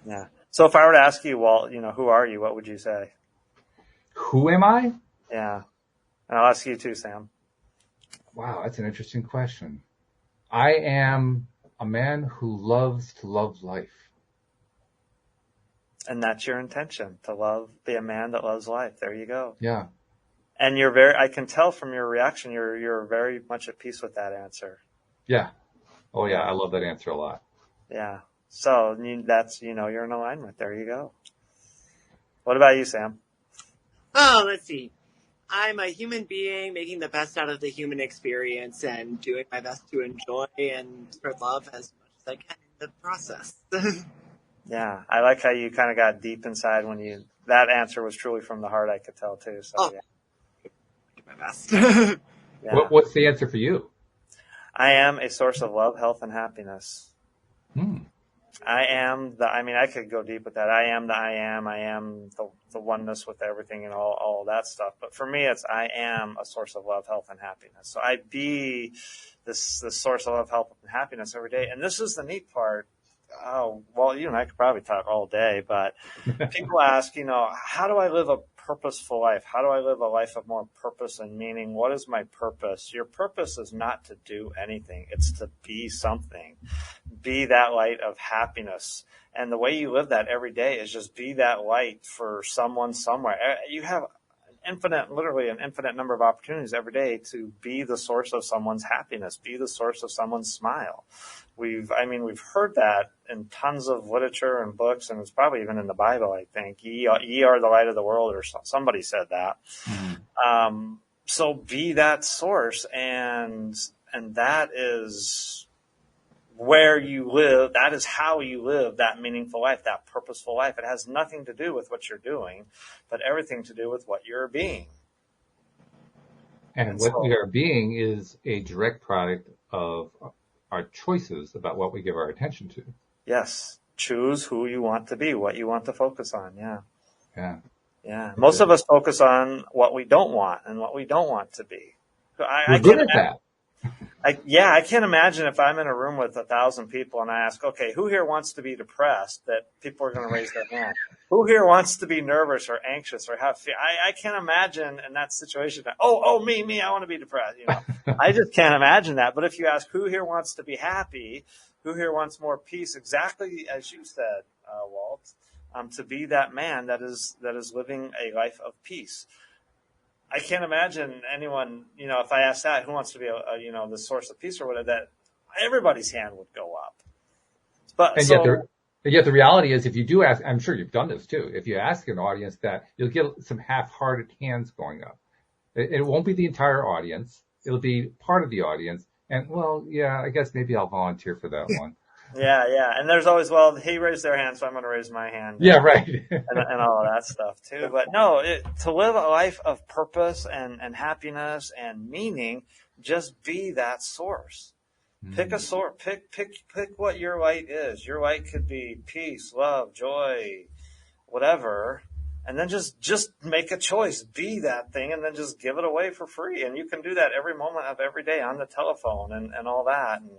S4: Yeah. So if I were to ask you, Walt, who are you? What would you say?
S2: Who am I?
S4: Yeah. And I'll ask you too, Sam.
S2: Wow, that's an interesting question. I am a man who loves to love life.
S4: And that's your intention, be a man that loves life. There you go.
S2: Yeah.
S4: And I can tell from your reaction, you're very much at peace with that answer.
S2: Yeah. Oh yeah, I love that answer a lot.
S4: Yeah. So that's, you're in alignment. There you go. What about you, Sam?
S3: Oh, let's see. I'm a human being making the best out of the human experience and doing my best to enjoy and spread love as much as I can in the process.
S4: Yeah. I like how you kind of got deep inside that answer was truly from the heart, I could tell too. So yeah.
S3: Do my best.
S2: Yeah. What's the answer for you?
S4: I am a source of love, health, and happiness. I could go deep with that. I am the oneness with everything and all of that stuff. But for me, I am a source of love, health, and happiness. So I be this source of love, health, and happiness every day. And this is the neat part. Oh, well, you and I could probably talk all day, but people ask, how do I live a purposeful life? How do I live a life of more purpose and meaning? What is my purpose? Your purpose is not to do anything. It's to be something. Be that light of happiness. And the way you live that every day is just be that light for someone somewhere. You have literally an infinite number of opportunities every day to be the source of someone's happiness, be the source of someone's smile. We've heard that in tons of literature and books, and it's probably even in the Bible, I think. Ye are the light of the world, or somebody said that. Mm-hmm. So be that source, and that is where you live. That is how you live that meaningful life, that purposeful life. It has nothing to do with what you're doing, but everything to do with what you're being.
S2: And what we are being is a direct product of our choices about what we give our attention to.
S4: Yes. Choose who you want to be, what you want to focus on. Yeah.
S2: Yeah.
S4: Yeah. Most of us focus on what we don't want and what we don't want to be. So
S2: We're good at that.
S4: I can't imagine if I'm in a room with 1,000 people and I ask, okay, who here wants to be depressed, that people are going to raise their hand. Who here wants to be nervous or anxious or have fear? I can't imagine in that situation that, me, I want to be depressed. I just can't imagine that. But if you ask who here wants to be happy, who here wants more peace, exactly as you said, Walt, to be that man that is living a life of peace. I can't imagine anyone, if I asked that, who wants to be the source of peace or whatever, that everybody's hand would go up. But
S2: yet the reality is, if you do ask, I'm sure you've done this too. If you ask an audience that, you'll get some half-hearted hands going up. It won't be the entire audience. It'll be part of the audience. And I guess maybe I'll volunteer for that one.
S4: Yeah. And there's always, he raised their hand, so I'm going to raise my hand.
S2: Yeah, right.
S4: and all of that stuff too. But no, to live a life of purpose and happiness and meaning, just be that source. Pick a source. Pick what your light is. Your light could be peace, love, joy, whatever. And then just make a choice. Be that thing, and then just give it away for free. And you can do that every moment of every day on the telephone and all that. And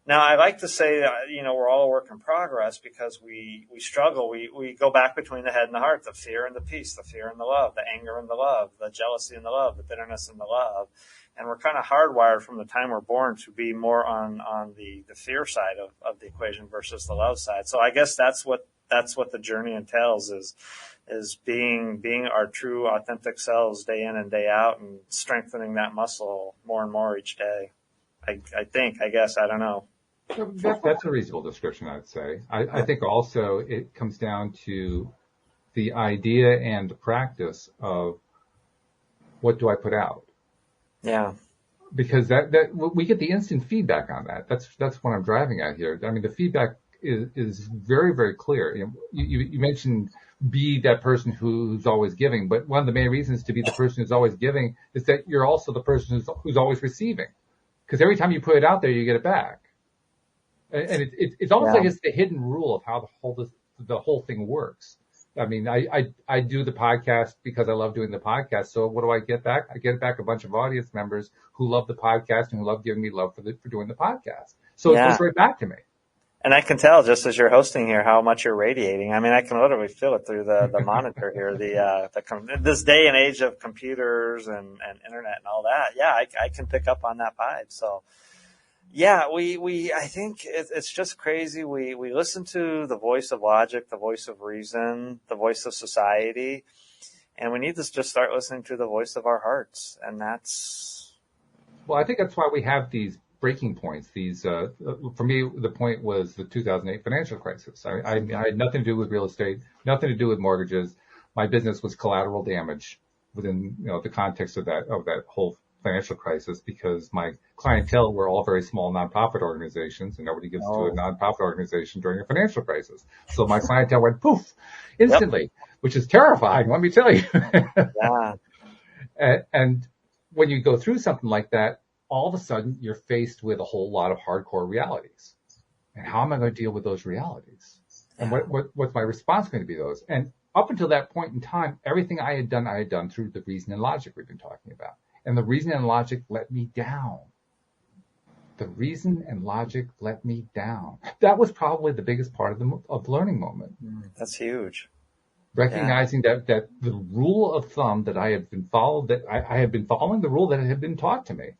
S4: now, I like to say that, we're all a work in progress because we struggle. We go back between the head and the heart, the fear and the peace, the fear and the love, the anger and the love, the jealousy and the love, the bitterness and the love. And we're kind of hardwired from the time we're born to be more on the fear side of the equation versus the love side. So I guess that's what the journey entails is being our true, authentic selves day in and day out and strengthening that muscle more and more each day. I don't know.
S2: That's a reasonable description, I'd say. I think also it comes down to the idea and the practice of what do I put out?
S4: Yeah.
S2: Because that we get the instant feedback on that. That's what I'm driving at here. I mean, the feedback is very, very clear. You mentioned be that person who's always giving, but one of the main reasons to be the person who's always giving is that you're also the person who's always receiving. Because every time you put it out there, you get it back. And it's almost like it's the hidden rule of how the whole thing works. I mean, I do the podcast because I love doing the podcast. So what do I get back? I get back a bunch of audience members who love the podcast and who love giving me love for doing the podcast. So it goes right back to me.
S4: And I can tell just as you're hosting here how much you're radiating. I mean, I can literally feel it through the monitor here. This day and age of computers and internet and all that. Yeah, I can pick up on that vibe. So. Yeah, I think it's just crazy. We listen to the voice of logic, the voice of reason, the voice of society, and we need to just start listening to the voice of our hearts. And that's.
S2: Well, I think that's why we have these breaking points. These, for me, the point was the 2008 financial crisis. I had nothing to do with real estate, nothing to do with mortgages. My business was collateral damage within, the context of that whole financial crisis, because my clientele were all very small nonprofit organizations, and nobody gives to a nonprofit organization during a financial crisis. So my clientele went poof instantly, which is terrifying. Let me tell you. And when you go through something like that, all of a sudden you're faced with a whole lot of hardcore realities. And how am I going to deal with those realities? And what's my response going to be to those? And up until that point in time, everything I had done through the reason and logic we've been talking about. And the reason and logic let me down. The reason and logic let me down. That was probably the biggest part of the learning moment.
S4: That's huge.
S2: Recognizing that the rule of thumb that I have been following the rule that had been taught to me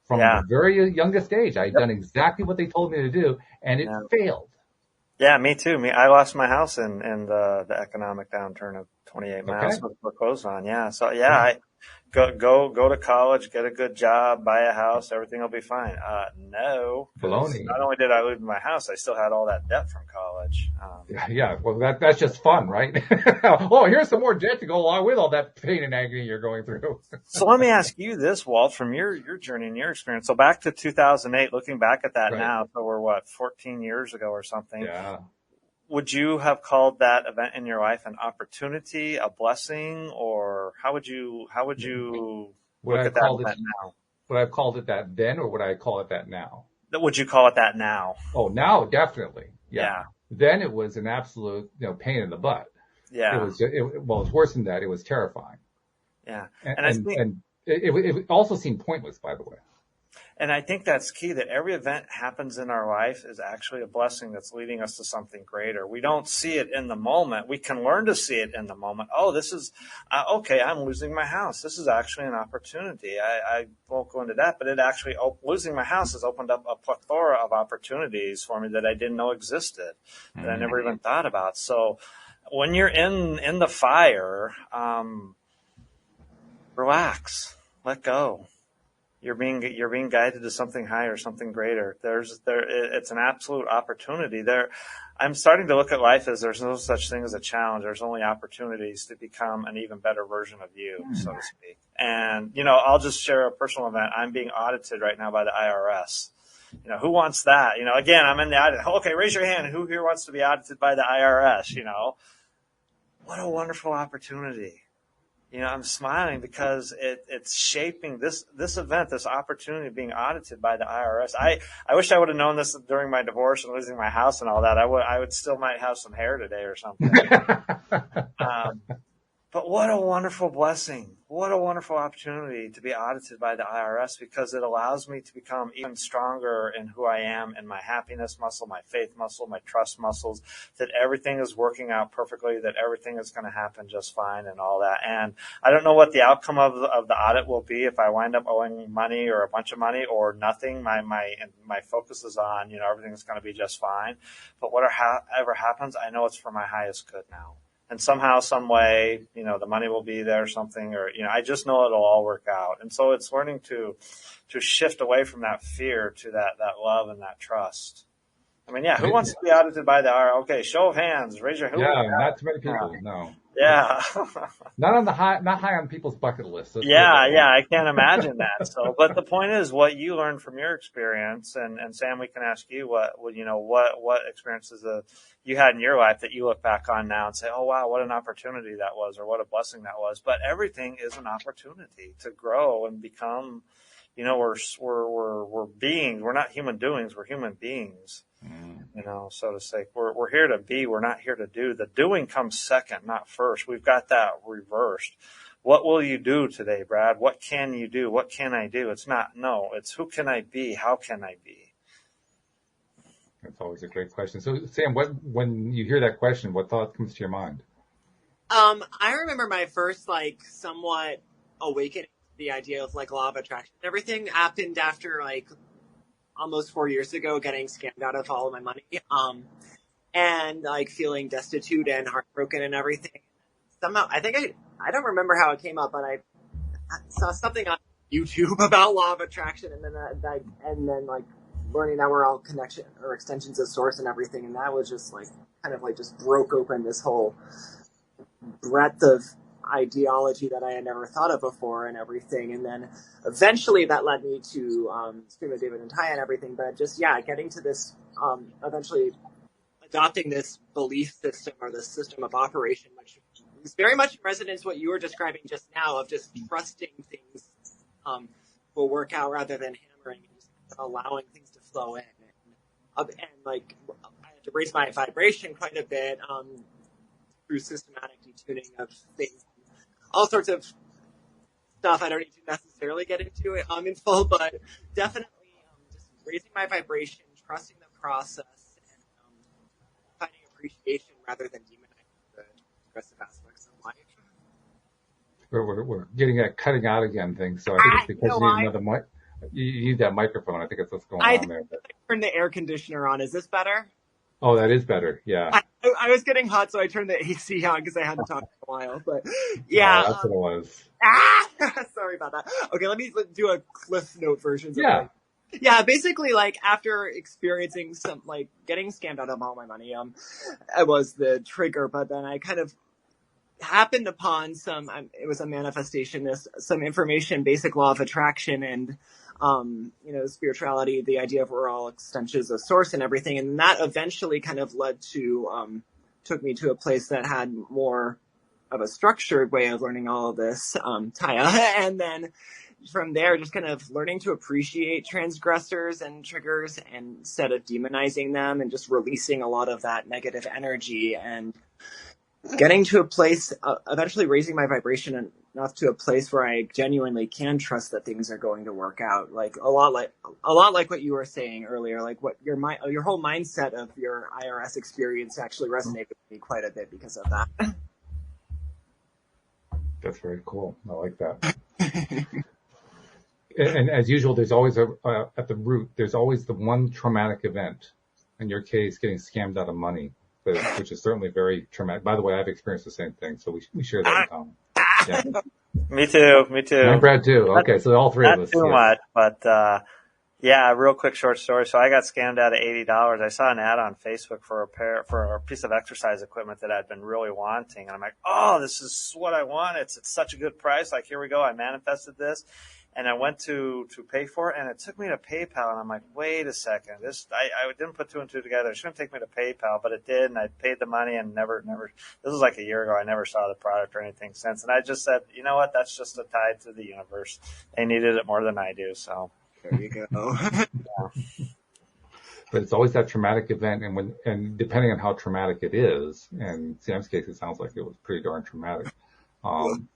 S2: from the very youngest age. I had done exactly what they told me to do, and it failed.
S4: Yeah, me too. I lost my house in the economic downturn of 28 miles was foreclosed on. Yeah. So I go to college, get a good job, buy a house, everything will be fine. No.
S2: Baloney.
S4: Not only did I lose my house, I still had all that debt from college.
S2: Well, that's just fun, right? Oh, here's some more debt to go along with all that pain and agony you're going through.
S4: So let me ask you this, Walt, from your journey and your experience. So back to 2008, looking back at that now, so we're 14 years ago or something.
S2: Yeah.
S4: Would you have called that event in your life an opportunity, a blessing, or how would you look at that event now?
S2: Would I have called it that then, or would I call it that now?
S4: Would you call it that now?
S2: Oh, now definitely. Yeah. Then it was an absolute, pain in the butt.
S4: Yeah.
S2: It was worse than that. It was terrifying.
S4: Yeah.
S2: And it also seemed pointless, by the way.
S4: And I think that's key, that every event happens in our life is actually a blessing that's leading us to something greater. We don't see it in the moment. We can learn to see it in the moment. Oh, this is, okay, I'm losing my house. This is actually an opportunity. I won't go into that, but it actually, losing my house has opened up a plethora of opportunities for me that I didn't know existed, that I never even thought about. So when you're in the fire, relax, let go. You're being guided to something higher, something greater. It's an absolute opportunity there. I'm starting to look at life as there's no such thing as a challenge. There's only opportunities to become an even better version of you, so to speak. And, I'll just share a personal event. I'm being audited right now by the IRS. Who wants that? Again, I'm in the audit. Okay, raise your hand. Who here wants to be audited by the IRS? What a wonderful opportunity. I'm smiling because it's shaping this event, this opportunity of being audited by the IRS. I wish I would have known this during my divorce and losing my house and all that. I would still might have some hair today or something. But what a wonderful blessing. What a wonderful opportunity to be audited by the IRS, because it allows me to become even stronger in who I am, in my happiness muscle, my faith muscle, my trust muscles, that everything is working out perfectly, that everything is going to happen just fine and all that. And I don't know what the outcome of the audit will be, if I wind up owing money or a bunch of money or nothing. My focus is on, everything's going to be just fine. But whatever happens, I know it's for my highest good now. And somehow, some way, the money will be there or something, or, I just know it'll all work out. And so it's learning to shift away from that fear to that love and that trust. I mean, who wants to be audited by the IRS? Okay, show of hands, raise your hand.
S2: Yeah, not too many people, no.
S4: Yeah.
S2: Not high on people's bucket list.
S4: Yeah, I can't imagine that. So, but the point is, what you learned from your experience, and Sam, we can ask you what experiences you had in your life that you look back on now and say, oh wow, what an opportunity that was, or what a blessing that was. But everything is an opportunity to grow and become. We're beings. We're not human doings. We're human beings. So to say, we're here to be. We're not here to do. The doing comes second, not first. We've got that reversed. What will you do today, Brad? What can you do? What can I do? It's who can I be? How can I be?
S2: That's always a great question. So, Sam, when you hear that question, what thought comes to your mind?
S3: I remember my first, somewhat awakening to the idea of, law of attraction. Everything happened after, almost 4 years ago, getting scammed out of all of my money, and feeling destitute and heartbroken and everything. Somehow, I don't remember how it came up, but I saw something on YouTube about law of attraction, and then learning that we're all connection or extensions of source and everything, and that was just just broke open this whole breadth of ideology that I had never thought of before and everything. And then eventually that led me to Stream of David and Ty and everything. But just, getting to this, eventually adopting this belief system or this system of operation, which is very much in resonance what you were describing just now, of just trusting things will work out rather than hammering and just allowing things to flow in. and like I had to raise my vibration quite a bit through systematic detuning of things, all sorts of stuff I don't need to necessarily get into it in full, but definitely just raising my vibration, trusting the process, and finding appreciation rather than demonizing the aggressive aspects of life.
S2: We're getting at cutting out again thing, so I think it's because you need another mic. You need that microphone. I think that's what's going on there. But...
S3: I turned the air conditioner on. Is this better?
S2: Oh, that is better. Yeah.
S3: I was getting hot, so I turned the AC on because I hadn't talked in a while. But yeah,
S2: that's what it was.
S3: Sorry about that. Okay, let me do a Cliff Note version.
S2: Yeah.
S3: Yeah, basically, like, after experiencing some, like, getting scammed out of all my money, it was the trigger, but then I kind of happened upon it was a manifestation, some information, basic law of attraction, and, spirituality, the idea of we're all extensions of source and everything, and that eventually kind of led to, took me to a place that had more of a structured way of learning all of this, Taya, and then from there, just kind of learning to appreciate transgressors and triggers and instead of demonizing them and just releasing a lot of that negative energy and getting to a place, eventually raising my vibration enough to a place where I genuinely can trust that things are going to work out. Like a lot like what you were saying earlier, like what your whole mindset of your IRS experience actually resonated with me quite a bit because of that.
S2: That's very cool. I like that. And as usual, there's always at the root, there's always the one traumatic event. In your case, getting scammed out of money, which is certainly very traumatic. By the way, I've experienced the same thing, so we share that in common. Yeah.
S4: Me too.
S2: And Brad too. Okay, so all three of us.
S4: Not too much, but yeah, a real quick short story. So I got scammed out of $80. I saw an ad on Facebook for a piece of exercise equipment that I'd been really wanting, and I'm like, oh, this is what I want. It's such a good price. Like, here we go. I manifested this. And I went to pay for it, and it took me to PayPal, and I'm like, wait a second, I didn't put two and two together. It shouldn't take me to PayPal, but it did, and I paid the money and never, this was like a year ago. I never saw the product or anything since. And I just said, you know what? That's just a tide to the universe. They needed it more than I do. So
S3: there you go.
S2: Yeah. But it's always that traumatic event, and depending on how traumatic it is, and in Sam's case, it sounds like it was pretty darn traumatic.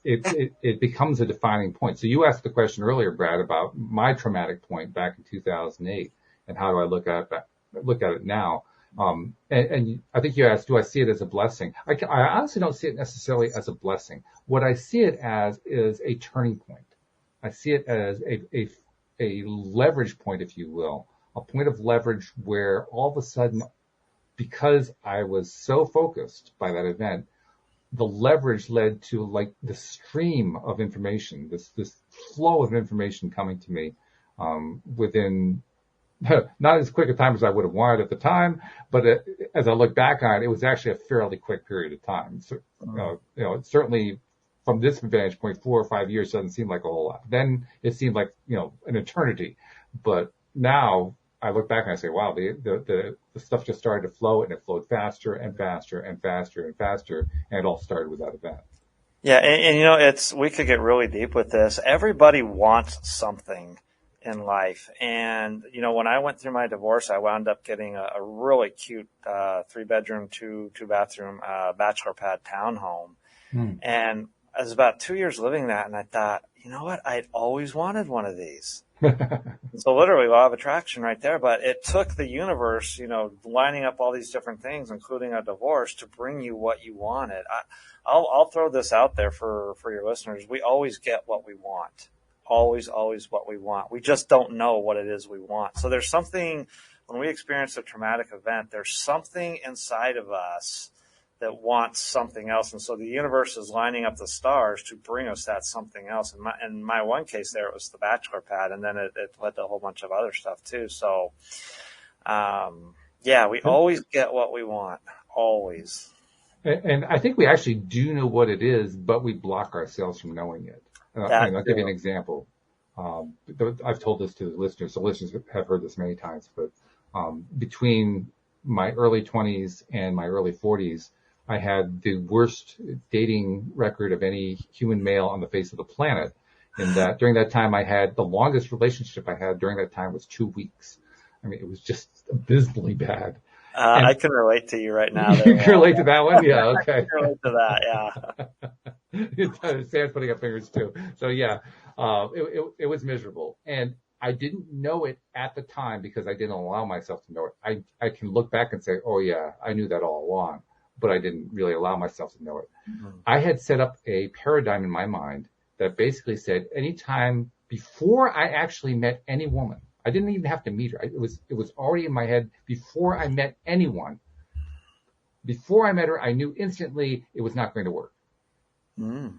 S2: It becomes a defining point. So you asked the question earlier, Brad, about my traumatic point back in 2008 and how do I look at it now. And I think you asked, do I see it as a blessing? I honestly don't see it necessarily as a blessing. What I see it as is a turning point. I see it as a leverage point, if you will, a point of leverage where all of a sudden, because I was so focused by that event, the leverage led to like the stream of information, this flow of information coming to me, within not as quick a time as I would have wanted at the time, but as I look back on it, it was actually a fairly quick period of time. So, certainly from this vantage point, 4 or 5 years doesn't seem like a whole lot. Then it seemed like, an eternity. But now I look back and I say, wow, the stuff just started to flow, and it flowed faster and faster and faster and faster, and it all started with that event.
S4: Yeah, and we could get really deep with this. Everybody wants something in life, and when I went through my divorce, I wound up getting a really cute 3-bedroom, 2-bathroom bachelor pad townhome, and I was about 2 years living that, and I thought, you know what, I'd always wanted one of these. So literally law of attraction right there, but it took the universe, lining up all these different things, including a divorce, to bring you what you wanted. I'll throw this out there for your listeners. We always get what we want. Always what we want. We just don't know what it is we want. So there's something, when we experience a traumatic event, there's something inside of us that wants something else. And so the universe is lining up the stars to bring us that something else. In my one case there, it was the bachelor pad, and then it led to a whole bunch of other stuff too. So, we always get what we want. Always.
S2: And I think we actually do know what it is, but we block ourselves from knowing it. I'll give you an example. I've told this to the listeners, so listeners have heard this many times, but between my early 20s and my early 40s, I had the worst dating record of any human male on the face of the planet. In that during that time, I had the longest relationship I had during that time was 2 weeks. I mean, it was just abysmally bad.
S4: I can relate to you right now.
S2: You can relate to that one? Yeah, okay.
S4: I can relate to that, yeah.
S2: Sam's putting up fingers too. So yeah, it was miserable. And I didn't know it at the time because I didn't allow myself to know it. I can look back and say, oh yeah, I knew that all along, but I didn't really allow myself to know it. Mm-hmm. I had set up a paradigm in my mind that basically said anytime before I actually met any woman, I didn't even have to meet her. It was already in my head before I met anyone. Before I met her, I knew instantly it was not going to work. Mm.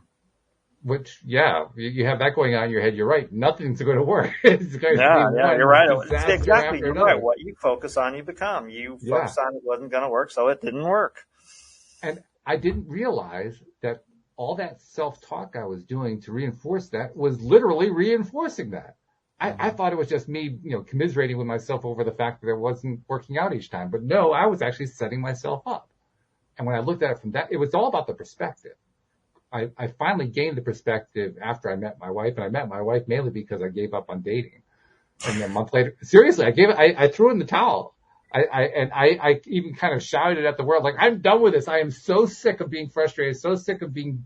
S2: Which, yeah, you have that going on in your head. You're right. Nothing's going to work. It's going
S4: to be you're right.
S2: Exactly.
S4: You're right. What you focus on, you become. You focus on it wasn't going to work, so it didn't work.
S2: And I didn't realize that all that self-talk I was doing to reinforce that was literally reinforcing that. I thought it was just me, commiserating with myself over the fact that it wasn't working out each time. But no, I was actually setting myself up. And when I looked at it from that, it was all about the perspective. I finally gained the perspective after I met my wife, and I met my wife mainly because I gave up on dating. And a month later, seriously, I threw in the towel. I even kind of shouted at the world, like, I'm done with this. I am so sick of being frustrated, so sick of being,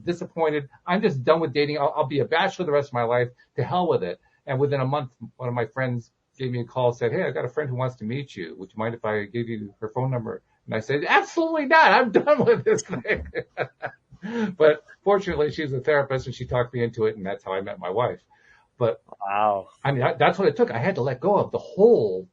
S2: disappointed. I'm just done with dating. I'll be a bachelor the rest of my life. To hell with it. And within a month, one of my friends gave me a call, said, hey, I got a friend who wants to meet you. Would you mind if I give you her phone number? And I said, absolutely not. I'm done with this thing. But fortunately, she's a therapist and she talked me into it. And that's how I met my wife. But
S4: wow,
S2: I mean, that's what it took. I had to let go of the whole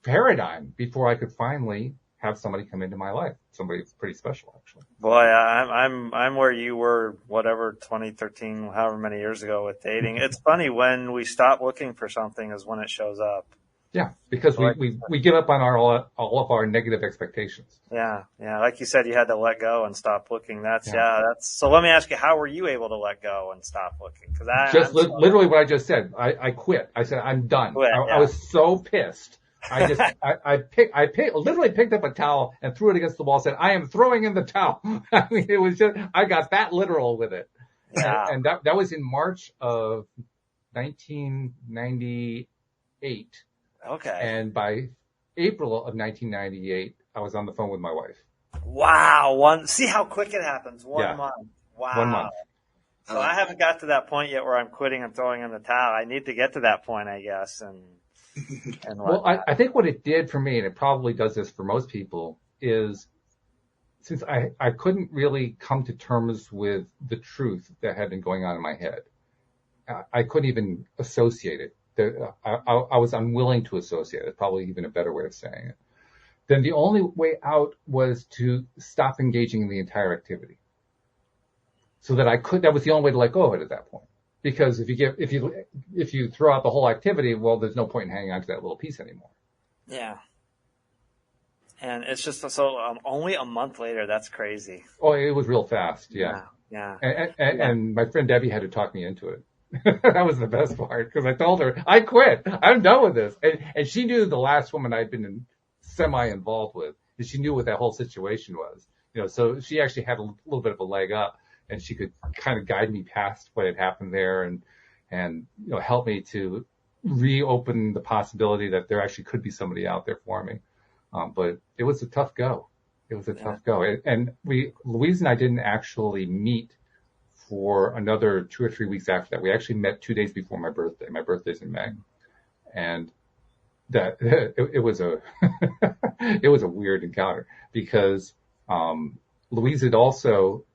S2: paradigm before I could finally have somebody come into my life. Somebody pretty special, actually.
S4: Boy, I'm where you were, whatever, 2013, however many years ago with dating. It's funny when we stop looking for something is when it shows up.
S2: Yeah, because we give up on all of our negative expectations.
S4: Yeah. Like you said, you had to let go and stop looking. That's so let me ask you, how were you able to let go and stop looking? Because
S2: literally what I just said. I quit. I said, I'm done. I was so pissed. I literally picked up a towel and threw it against the wall and said, I am throwing in the towel. I mean, it was just, I got that literal with it. Yeah. And that was in March of 1998.
S4: Okay.
S2: And by April of 1998, I was on the phone with my wife.
S4: Wow. See how quick it happens. 1 month. Wow.
S2: 1 month.
S4: So I haven't got to that point yet where I'm quitting and throwing in the towel. I need to get to that point, I guess. And
S2: well, I think what it did for me, and it probably does this for most people, is since I couldn't really come to terms with the truth that had been going on in my head, I couldn't even associate it. I was unwilling to associate it, probably even a better way of saying it. Then the only way out was to stop engaging in the entire activity. So that that was the only way to let go of it at that point. Because if you throw out the whole activity, well, there's no point in hanging on to that little piece anymore.
S4: Yeah. And it's just only a month later. That's crazy.
S2: Oh, it was real fast. Yeah. And my friend Debbie had to talk me into it. That was the best part because I told her I quit. I'm done with this. And she knew the last woman I'd been semi-involved with, and she knew what that whole situation was. So she actually had a little bit of a leg up. And she could kind of guide me past what had happened there and help me to reopen the possibility that there actually could be somebody out there for me. But it was a tough go. Tough go. And Louise and I didn't actually meet for another 2 or 3 weeks after that. We actually met 2 days before my birthday. My birthday's in May. And that it was a weird encounter because Louise had also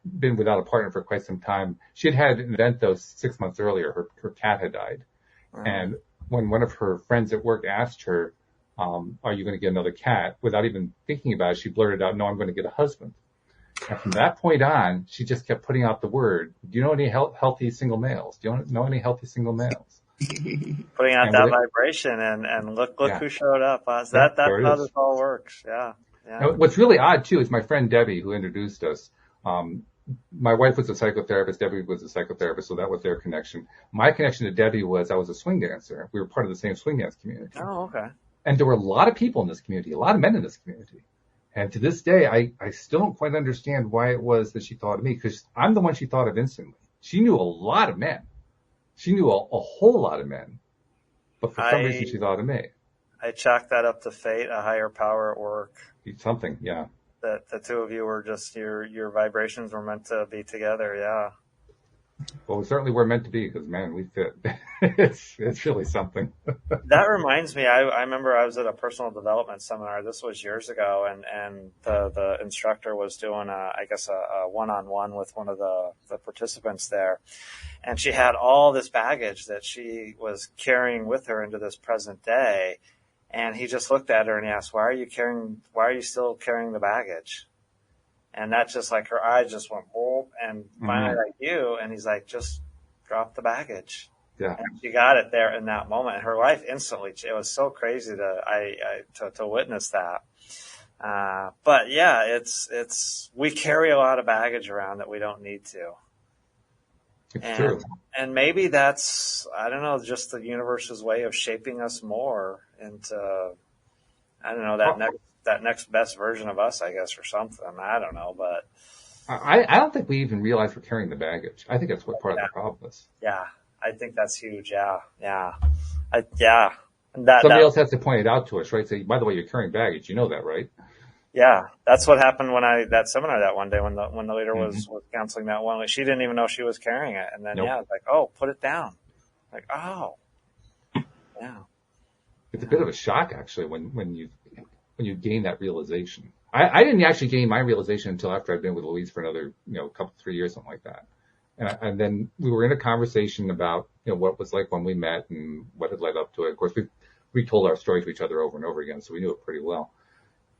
S2: been without a partner for quite some time. She had an event though 6 months earlier. Her cat had died. Wow. And when one of her friends at work asked her, are you going to get another cat? Without even thinking about it, she blurted out, no, I'm going to get a husband. And from that point on, she just kept putting out the word, do you know any healthy single males? Do you know any healthy single males?
S4: Putting out that vibration and look who showed up. That's how this all works. Yeah.
S2: Now, what's really odd too is my friend Debbie who introduced us. My wife was a psychotherapist. Debbie was a psychotherapist, so that was their connection. My connection to Debbie was I was a swing dancer. We were part of the same swing dance community.
S4: Oh, okay.
S2: And there were a lot of people in this community, a lot of men in this community. And to this day, I still don't quite understand why it was that she thought of me, because I'm the one she thought of instantly. She knew a lot of men. She knew a whole lot of men. But for some reason, she thought of me.
S4: I chalk that up to fate, a higher power at work.
S2: Something, yeah.
S4: That the two of you were just, your vibrations were meant to be together. Yeah.
S2: Well, we certainly were meant to be because, man, we fit. It's really something.
S4: That reminds me, I remember I was at a personal development seminar. This was years ago, and the instructor was doing a one-on-one with one of the participants there. And she had all this baggage that she was carrying with her into this present day. And he just looked at her and he asked, why are you still carrying the baggage? And that's just like her eyes just went, oh, and finally like you. And he's like, just drop the baggage.
S2: Yeah.
S4: And she got it there in that moment. And her life instantly, it was so crazy to witness that. But yeah, we carry a lot of baggage around that we don't need to.
S2: It's true.
S4: And maybe that's, I don't know, just the universe's way of shaping us more into, I don't know, that next best version of us, I guess, or something. I don't know, but
S2: I don't think we even realize we're carrying the baggage. I think that's what part of the problem is.
S4: Yeah, I think that's huge. Yeah. Somebody
S2: else has to point it out to us, right? Say, by the way, you're carrying baggage. You know that, right?
S4: Yeah, that's what happened when that seminar that one day when the leader was counseling that one. She didn't even know she was carrying it, and then it's like, oh, put it down. Like, oh, yeah. It's
S2: a bit of a shock actually when you gain that realization. I didn't actually gain my realization until after I'd been with Louise for another couple 3 years, something like that. And then we were in a conversation about what it was like when we met and what had led up to it. Of course, we told our story to each other over and over again, so we knew it pretty well.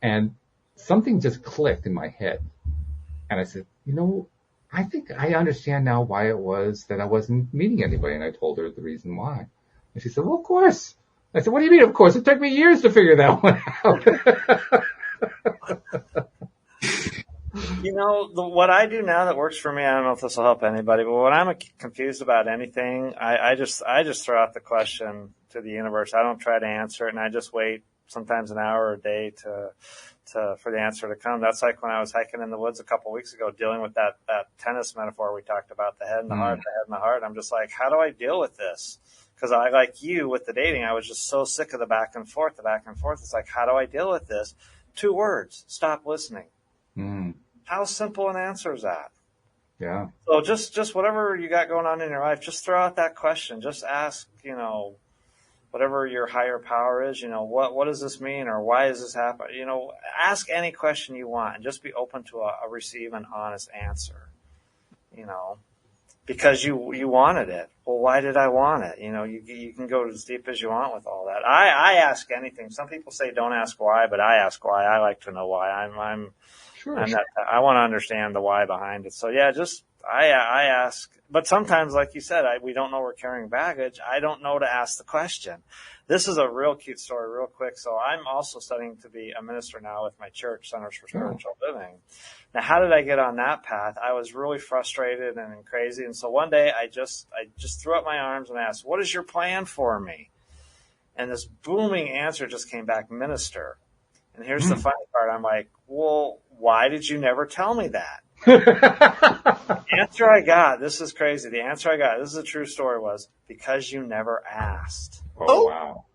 S2: And something just clicked in my head. And I said, I think I understand now why it was that I wasn't meeting anybody. And I told her the reason why. And she said, well, of course. I said, what do you mean, of course? It took me years to figure that one out.
S4: What I do now that works for me, I don't know if this will help anybody, but when I'm confused about anything, I just throw out the question to the universe. I don't try to answer it, and I just wait sometimes an hour or a day for the answer to come. That's like when I was hiking in the woods a couple of weeks ago, dealing with that tennis metaphor we talked about, the head and the heart, the head and the heart. I'm just like, how do I deal with this? Because I, like you with the dating, I was just so sick of the back and forth. It's like, how do I deal with this? 2 words, stop listening. How simple an answer is that?
S2: Yeah.
S4: So just whatever you got going on in your life, just throw out that question. Just ask, whatever your higher power is, what does this mean, or why is this happening? Ask any question you want and just be open to receive an honest answer, because you wanted it. Well, why did I want it? You can go as deep as you want with all that. I ask anything. Some people say don't ask why, but I ask why. I like to know why. I want to understand the why behind it. So yeah, I ask, but sometimes, like you said, we don't know we're carrying baggage. I don't know to ask the question. This is a real cute story, real quick. So I'm also studying to be a minister now with my church, Centers for Spiritual Living. Now, how did I get on that path? I was really frustrated and crazy. And so one day I just threw up my arms and asked, what is your plan for me? And this booming answer just came back, minister. And here's the funny part. I'm like, well, why did you never tell me that? The answer I got, this is crazy. The answer I got, this is a true story, was because you never asked.
S2: Oh, wow.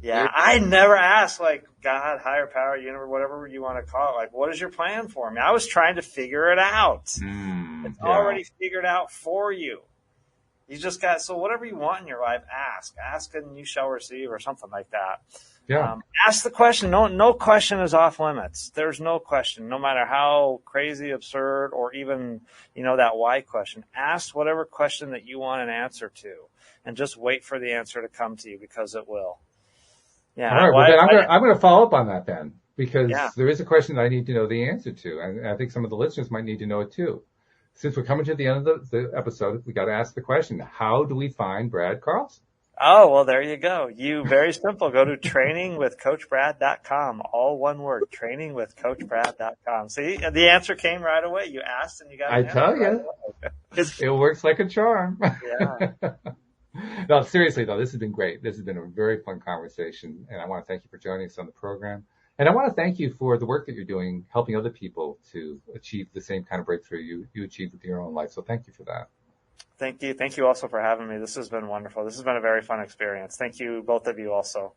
S4: Yeah, I never asked, like, God, higher power, universe, whatever you want to call it. Like, what is your plan for me? I was trying to figure it out. It's already figured out for you. You just got, so whatever you want in your life, ask. Ask and you shall receive, or something like that.
S2: Yeah.
S4: Ask the question. No question is off limits. There's no question, no matter how crazy, absurd, or even, that why question. Ask whatever question that you want an answer to, and just wait for the answer to come to you, because it will. Yeah.
S2: All right. Well, then I'm going to follow up on that then, because there is a question that I need to know the answer to, and I think some of the listeners might need to know it too. Since we're coming to the end of the episode, we got to ask the question: how do we find Brad Carlson?
S4: Oh, well, there you go. Very simple. Go to trainingwithcoachbrad.com. All one word, trainingwithcoachbrad.com. See, the answer came right away. You asked and you got an answer.
S2: I tell you, it works like a charm.
S4: Yeah.
S2: No, seriously though, this has been great. This has been a very fun conversation, and I want to thank you for joining us on the program. And I want to thank you for the work that you're doing, helping other people to achieve the same kind of breakthrough you achieved with your own life. So thank you for that.
S4: Thank you. Thank you also for having me. This has been wonderful. This has been a very fun experience. Thank you, both of you also.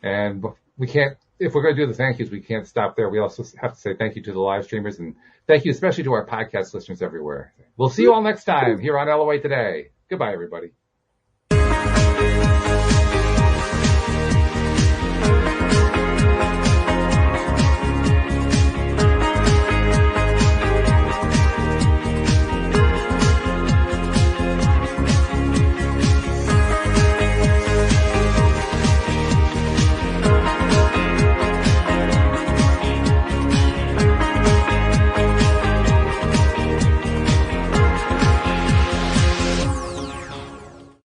S2: And we can't, if we're going to do the thank yous, we can't stop there. We also have to say thank you to the live streamers, and thank you especially to our podcast listeners everywhere. We'll see you all next time here on LOA Today. Goodbye, everybody.